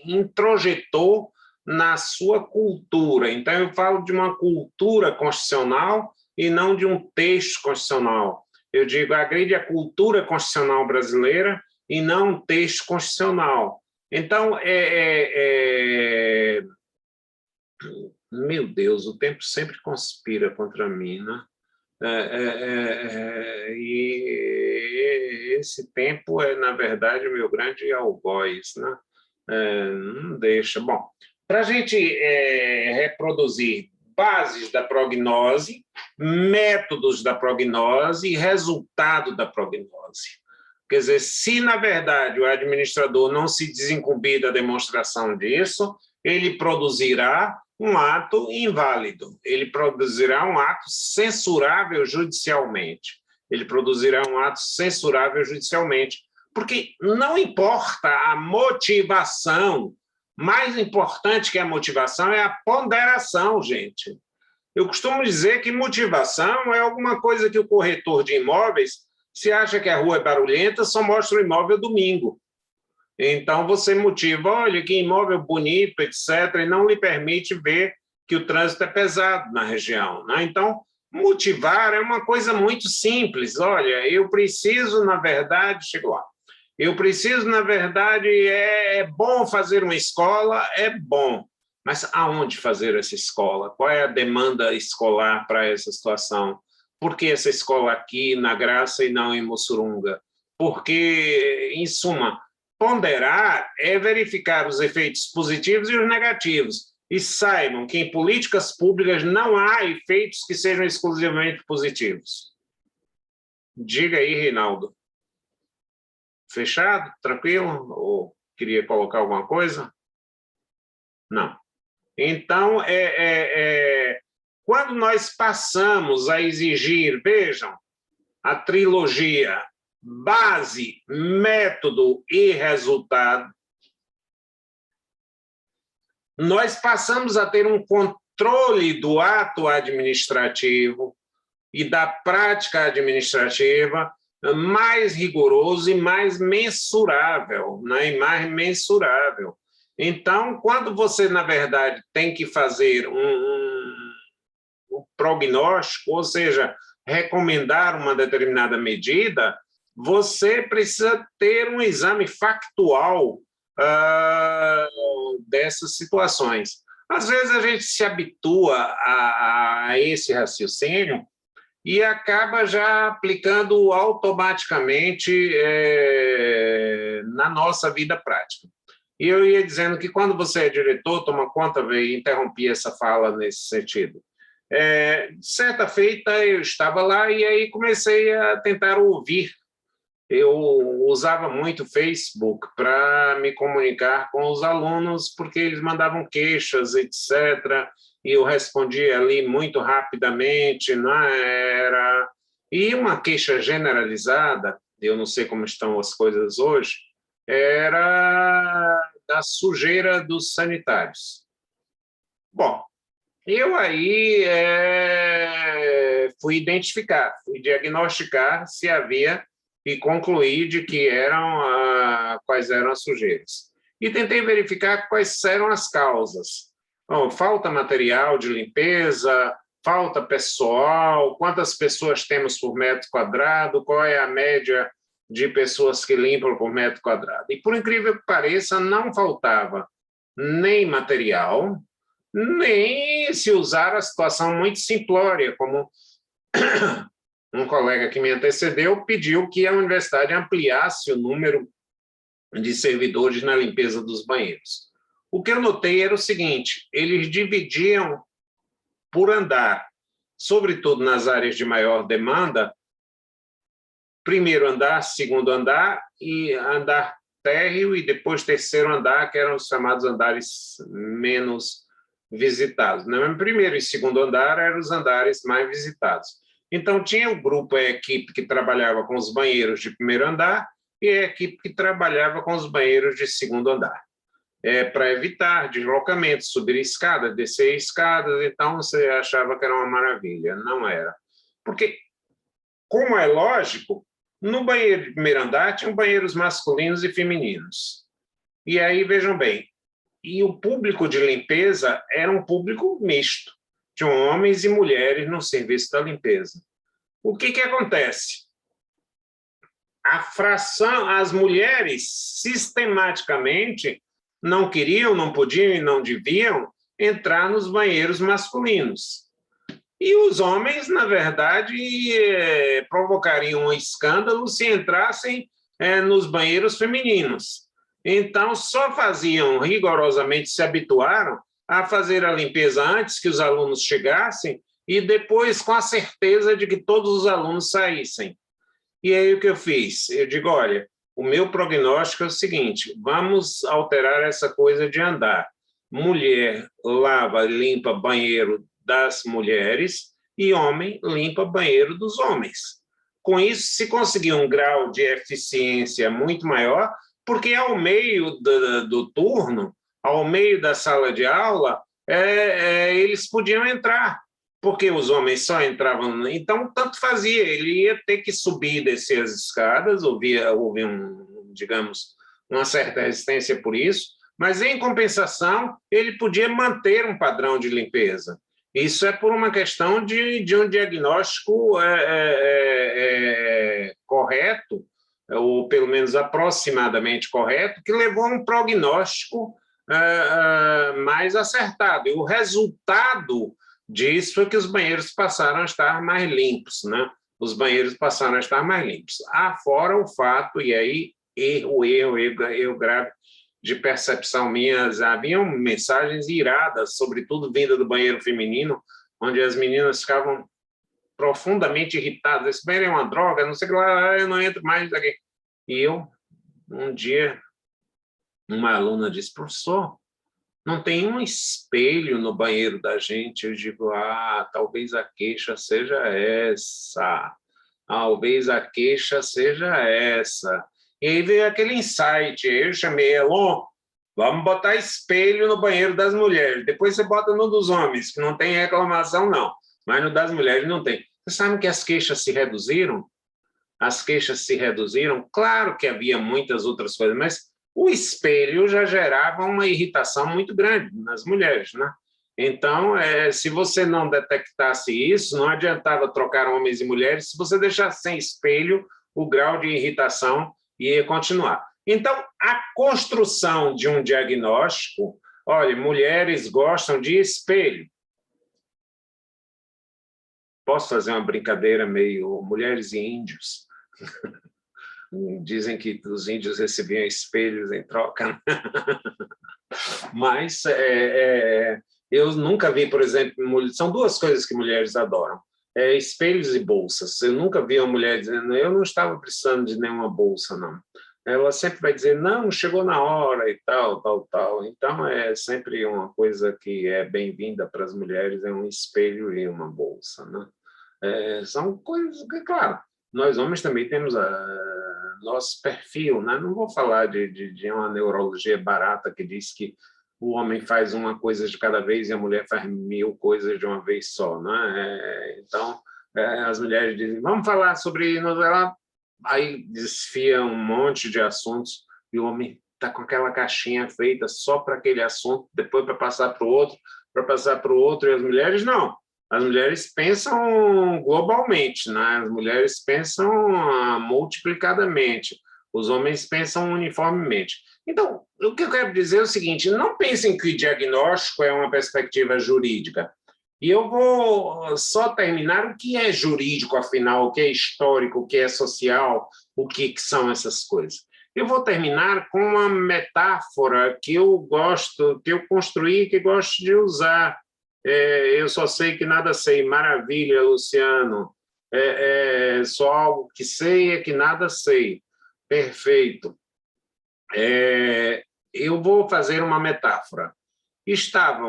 introjetou na sua cultura. Então, eu falo de uma cultura constitucional e não de um texto constitucional. Eu digo, agride a cultura constitucional brasileira e não um texto constitucional. Então, meu Deus, o tempo sempre conspira contra mim, né? E esse tempo na verdade, o meu grande algoz, né? Não deixa. Bom, para a gente reproduzir bases da prognose, métodos da prognose e resultado da prognose. Quer dizer, se, na verdade, o administrador não se desincumbir da demonstração disso, ele produzirá um ato inválido, ele produzirá um ato censurável judicialmente. Ele produzirá um ato censurável judicialmente, porque não importa a motivação, mais importante que a motivação é a ponderação, gente. Eu costumo dizer que motivação é alguma coisa que o corretor de imóveis, se acha que a rua é barulhenta, só mostra o imóvel domingo. Então, você motiva, olha, que imóvel bonito, etc., e não lhe permite ver que o trânsito é pesado na região, né? Então, motivar é uma coisa muito simples. Olha, eu preciso, na verdade, chego lá, Eu preciso, na verdade, é bom fazer uma escola, é bom, mas aonde fazer essa escola? Qual é a demanda escolar para essa situação? Por que essa escola aqui na Graça e não em Mussurunga? Porque, em suma, ponderar é verificar os efeitos positivos e os negativos. E saibam que em políticas públicas não há efeitos que sejam exclusivamente positivos. Diga aí, Reinaldo. Fechado? Tranquilo? Ou queria colocar alguma coisa? Não. Então, quando nós passamos a exigir, vejam, a trilogia base, método e resultado, nós passamos a ter um controle do ato administrativo e da prática administrativa mais rigoroso e mais mensurável, né? E mais mensurável. Então, quando você, na verdade, tem que fazer um prognóstico, ou seja, recomendar uma determinada medida, você precisa ter um exame factual dessas situações. Às vezes a gente se habitua a esse raciocínio e acaba já aplicando automaticamente na nossa vida prática. E eu ia dizendo que quando você é diretor, toma conta, e interrompi essa fala nesse sentido. Certa feita eu estava lá e aí comecei a tentar ouvir. Eu usava muito o Facebook para me comunicar com os alunos, porque eles mandavam queixas, etc., e eu respondia ali muito rapidamente, não era... E uma queixa generalizada, eu não sei como estão as coisas hoje, era da sujeira dos sanitários. Bom, eu aí fui diagnosticar se havia e concluir de que quais eram as sujeiras. E tentei verificar quais eram as causas. Bom, falta material de limpeza, falta pessoal, quantas pessoas temos por metro quadrado, qual é a média de pessoas que limpam por metro quadrado. E, por incrível que pareça, não faltava nem material, nem se usar a situação muito simplória, como um colega que me antecedeu pediu que a universidade ampliasse o número de servidores na limpeza dos banheiros. O que eu notei era o seguinte: eles dividiam por andar, sobretudo nas áreas de maior demanda, primeiro andar, segundo andar, e andar térreo, e depois terceiro andar, que eram os chamados andares menos visitados. No primeiro e segundo andar eram os andares mais visitados. Então, tinha o grupo, a equipe que trabalhava com os banheiros de primeiro andar e a equipe que trabalhava com os banheiros de segundo andar. Para evitar deslocamentos, subir escadas, descer escadas, então você achava que era uma maravilha. Não era. Porque, como é lógico, no banheiro de primeiro andar tinham banheiros masculinos e femininos. E aí, vejam bem, e o público de limpeza era um público misto. Tinham homens e mulheres no serviço da limpeza. O que acontece? As mulheres sistematicamente não queriam, não podiam e não deviam entrar nos banheiros masculinos. E os homens, na verdade, provocariam um escândalo se entrassem nos banheiros femininos. Então, só faziam rigorosamente, se habituaram a fazer a limpeza antes que os alunos chegassem e depois com a certeza de que todos os alunos saíssem. E aí o que eu fiz? Eu digo, olha, o meu prognóstico é o seguinte: vamos alterar essa coisa de andar. Mulher lava, limpa banheiro das mulheres e homem limpa banheiro dos homens. Com isso, se conseguir um grau de eficiência muito maior, porque ao meio do turno, ao meio da sala de aula, eles podiam entrar, porque os homens só entravam... Então, tanto fazia, ele ia ter que subir e descer as escadas, houve digamos, uma certa resistência por isso, mas, em compensação, ele podia manter um padrão de limpeza. Isso é por uma questão de um diagnóstico correto ou pelo menos aproximadamente correto, que levou a um prognóstico mais acertado. E o resultado disso é que os banheiros passaram a estar mais limpos, né? Os banheiros passaram a estar mais limpos. Fora o fato, e aí erro grave de percepção minhas, haviam mensagens iradas, sobretudo vinda do banheiro feminino, onde as meninas ficavam profundamente irritadas. Esse banheiro é uma droga, não sei o que lá, eu não entro mais aqui. E eu, um dia, uma aluna disse, professor, não tem um espelho no banheiro da gente. Eu digo, talvez a queixa seja essa. Talvez a queixa seja essa. E aí veio aquele insight. Eu chamei ela, vamos botar espelho no banheiro das mulheres. Depois você bota no dos homens, que não tem reclamação, não. Mas no das mulheres não tem. Você sabe que as queixas se reduziram? As queixas se reduziram. Claro que havia muitas outras coisas, mas o espelho já gerava uma irritação muito grande nas mulheres, né? Então, se você não detectasse isso, não adiantava trocar homens e mulheres. Se você deixasse sem espelho, o grau de irritação ia continuar. Então, a construção de um diagnóstico, olha, mulheres gostam de espelho. Posso fazer uma brincadeira meio mulheres e índios? Dizem que os índios recebiam espelhos em troca. Mas eu nunca vi, por exemplo, são duas coisas que mulheres adoram. Espelhos e bolsas. Eu nunca vi uma mulher dizendo, eu não estava precisando de nenhuma bolsa, não. Ela sempre vai dizer, não, chegou na hora e tal, tal, tal. Então, é sempre uma coisa que é bem-vinda para as mulheres, é um espelho e uma bolsa, né? São coisas que, claro, nós homens também temos nosso perfil, né? Não vou falar de uma neurologia barata que diz que o homem faz uma coisa de cada vez e a mulher faz 1000 coisas de uma vez só, né? Então, as mulheres dizem, vamos falar sobre novela, aí desfia um monte de assuntos e o homem está com aquela caixinha feita só para aquele assunto, depois para passar para o outro, e as mulheres não. As mulheres pensam globalmente, né? As mulheres pensam multiplicadamente, os homens pensam uniformemente. Então, o que eu quero dizer é o seguinte, não pensem que o diagnóstico é uma perspectiva jurídica. E eu vou só terminar o que é jurídico, afinal, o que é histórico, o que é social, o que são essas coisas. Eu vou terminar com uma metáfora que eu gosto, que eu construí, que gosto de usar. Eu só sei que nada sei. Maravilha, Luciano. Só algo que sei é que nada sei. Perfeito. Eu vou fazer uma metáfora. Estava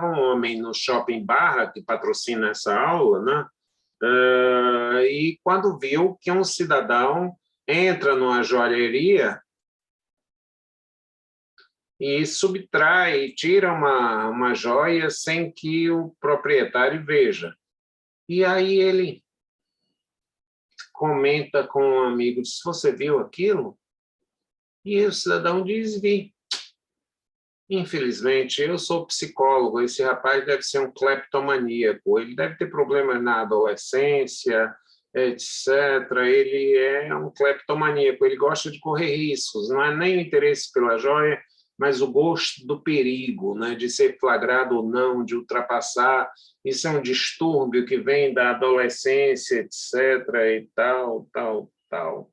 um homem no Shopping Barra, que patrocina essa aula, né? E quando viu que um cidadão entra numa joalheria e subtrai, tira uma joia sem que o proprietário veja. E aí ele comenta com um amigo, diz, você viu aquilo? E o cidadão diz, vi. Infelizmente, eu sou psicólogo, esse rapaz deve ser um cleptomaníaco, ele deve ter problemas na adolescência, etc. Ele é um cleptomaníaco, ele gosta de correr riscos, não é nem o interesse pela joia, mas o gosto do perigo, né, de ser flagrado ou não, de ultrapassar. Isso é um distúrbio que vem da adolescência, etc. e tal, tal, tal.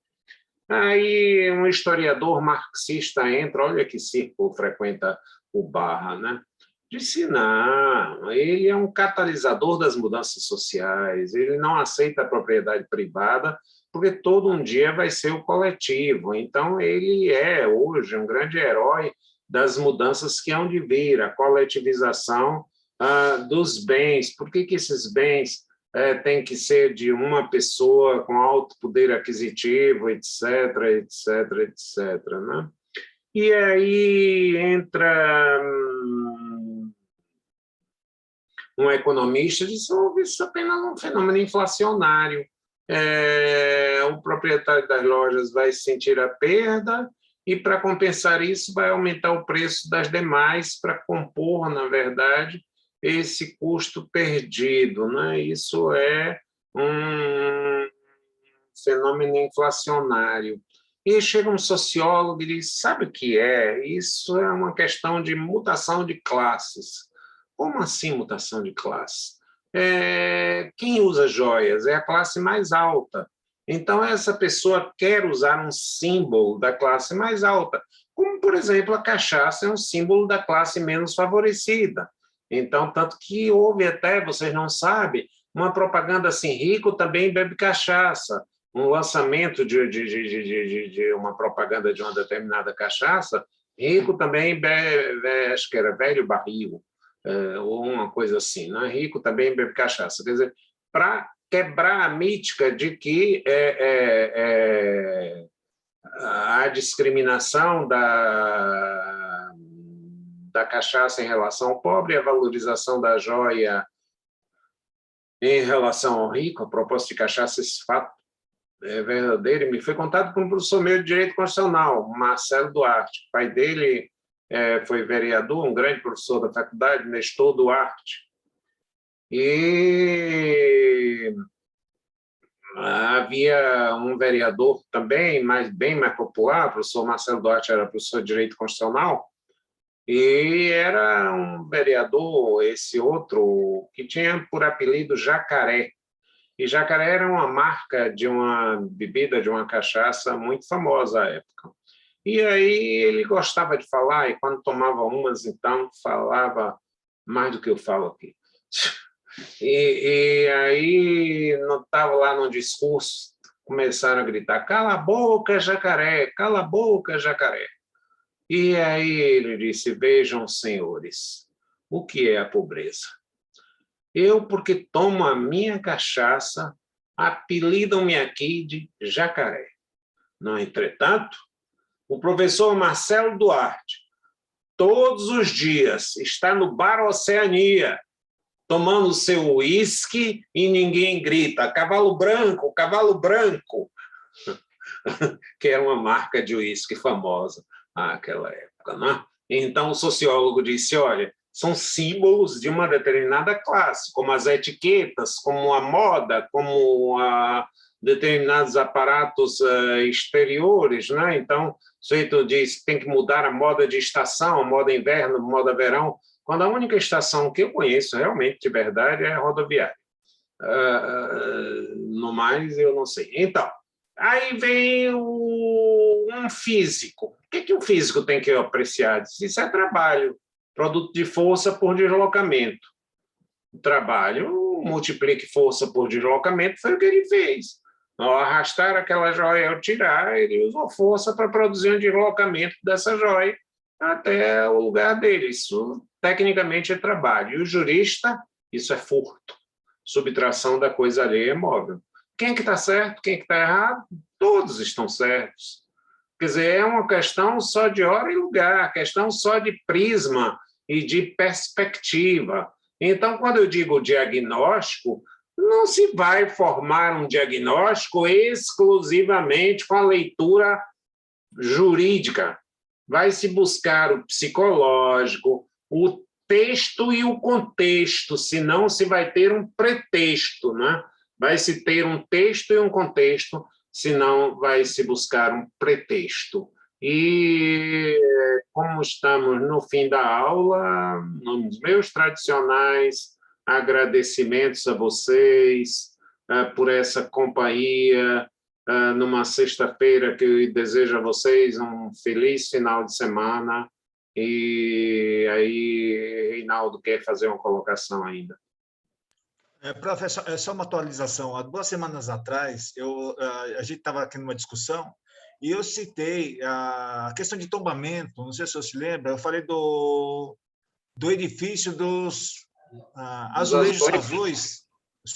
Aí um historiador marxista entra, olha que círculo frequenta o Barra, né? Disse, não, ele é um catalisador das mudanças sociais, ele não aceita a propriedade privada, porque todo um dia vai ser o coletivo. Então, ele é, hoje, um grande herói das mudanças que hão de vir, a coletivização dos bens. Por que esses bens tem que ser de uma pessoa com alto poder aquisitivo, etc., etc., etc., né? E aí entra um economista e diz, isso é apenas um fenômeno inflacionário. O proprietário das lojas vai sentir a perda e, para compensar isso, vai aumentar o preço das demais para compor, na verdade, esse custo perdido, né? Isso é um fenômeno inflacionário. E chega um sociólogo e diz, sabe o que é? Isso é uma questão de mutação de classes. Como assim mutação de classe? Quem usa joias é a classe mais alta. Então, essa pessoa quer usar um símbolo da classe mais alta, como, por exemplo, a cachaça é um símbolo da classe menos favorecida. Então, tanto que houve até, vocês não sabem, uma propaganda assim, rico também bebe cachaça, um lançamento de uma propaganda de uma determinada cachaça, rico também bebe, acho que era velho barril, ou uma coisa assim, né? Rico também bebe cachaça. Quer dizer, para quebrar a mítica de que a discriminação da cachaça em relação ao pobre e a valorização da joia em relação ao rico, a propósito de cachaça, esse fato é verdadeiro, e me foi contado por um professor meu de Direito Constitucional, Marcelo Duarte. O pai dele foi vereador, um grande professor da faculdade, Nestor Duarte. E havia um vereador também, bem mais popular, o professor Marcelo Duarte era professor de Direito Constitucional, e era um vereador, esse outro, que tinha por apelido Jacaré. E Jacaré era uma marca de uma bebida, de uma cachaça muito famosa à época. E aí ele gostava de falar, e quando tomava umas, então, falava mais do que eu falo aqui. E aí, estava lá no discurso, começaram a gritar, cala a boca, Jacaré, cala a boca, Jacaré. E aí ele disse, vejam, senhores, o que é a pobreza? Eu, porque tomo a minha cachaça, apelidam-me aqui de Jacaré. No entretanto, o professor Marcelo Duarte, todos os dias, está no Bar Oceania, tomando seu uísque e ninguém grita, cavalo branco, que era uma marca de uísque famosa naquela época, né? Então, o sociólogo disse, olha, são símbolos de uma determinada classe, como as etiquetas, como a moda, como determinados aparatos exteriores, né? Então, o sujeito diz que tem que mudar a moda de estação, moda inverno, moda verão, quando a única estação que eu conheço realmente, de verdade, é a rodoviária. No mais, eu não sei. Então, aí vem um físico. O que o físico tem que apreciar? Isso é trabalho, produto de força por deslocamento. O trabalho multiplique força por deslocamento, foi o que ele fez. Ao arrastar aquela joia, ao tirar, ele usou força para produzir um deslocamento dessa joia até o lugar dele. Isso, tecnicamente, é trabalho. E o jurista, isso é furto. Subtração da coisa alheia é móvel. Quem é que está certo? Quem é que está errado? Todos estão certos. Quer dizer, é uma questão só de hora e lugar, questão só de prisma e de perspectiva. Então, quando eu digo diagnóstico, não se vai formar um diagnóstico exclusivamente com a leitura jurídica. Vai-se buscar o psicológico, o texto e o contexto, senão se vai ter um pretexto, né? Vai-se ter um texto e um contexto, senão vai-se buscar um pretexto. E como estamos no fim da aula, nos meus tradicionais agradecimentos a vocês por essa companhia, numa sexta-feira que eu desejo a vocês um feliz final de semana. E aí, Reinaldo quer fazer uma colocação ainda. Professor, é só uma atualização. Há 2 semanas atrás, a gente estava aqui numa discussão e eu citei a questão de tombamento, não sei se você se lembra, eu falei do edifício dos azulejos azuis.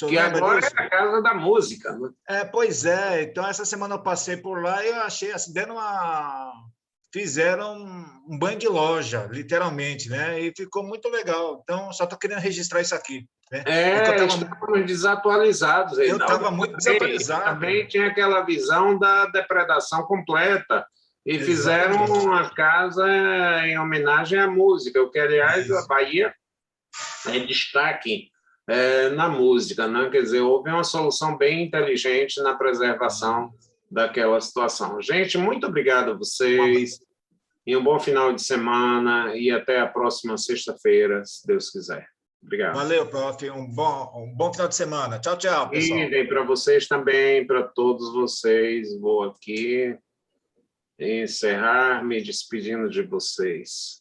Que agora disso? É a Casa da Música. Né? Pois é, então essa semana eu passei por lá e eu achei, assim, fizeram um banho de loja, literalmente, né? E ficou muito legal. Então, só estou querendo registrar isso aqui. Né? Estávamos desatualizados. Eu estava muito desatualizado. Também tinha aquela visão da depredação completa. E exatamente. Fizeram uma casa em homenagem à música, o que, aliás, a Bahia é destaque na música, né? Quer dizer, houve uma solução bem inteligente na preservação daquela situação. Gente, muito obrigado a vocês, e um bom final de semana, e até a próxima sexta-feira, se Deus quiser. Obrigado. Valeu, prof. Um bom final de semana. Tchau, tchau, pessoal. E para vocês também, para todos vocês, vou aqui encerrar me despedindo de vocês.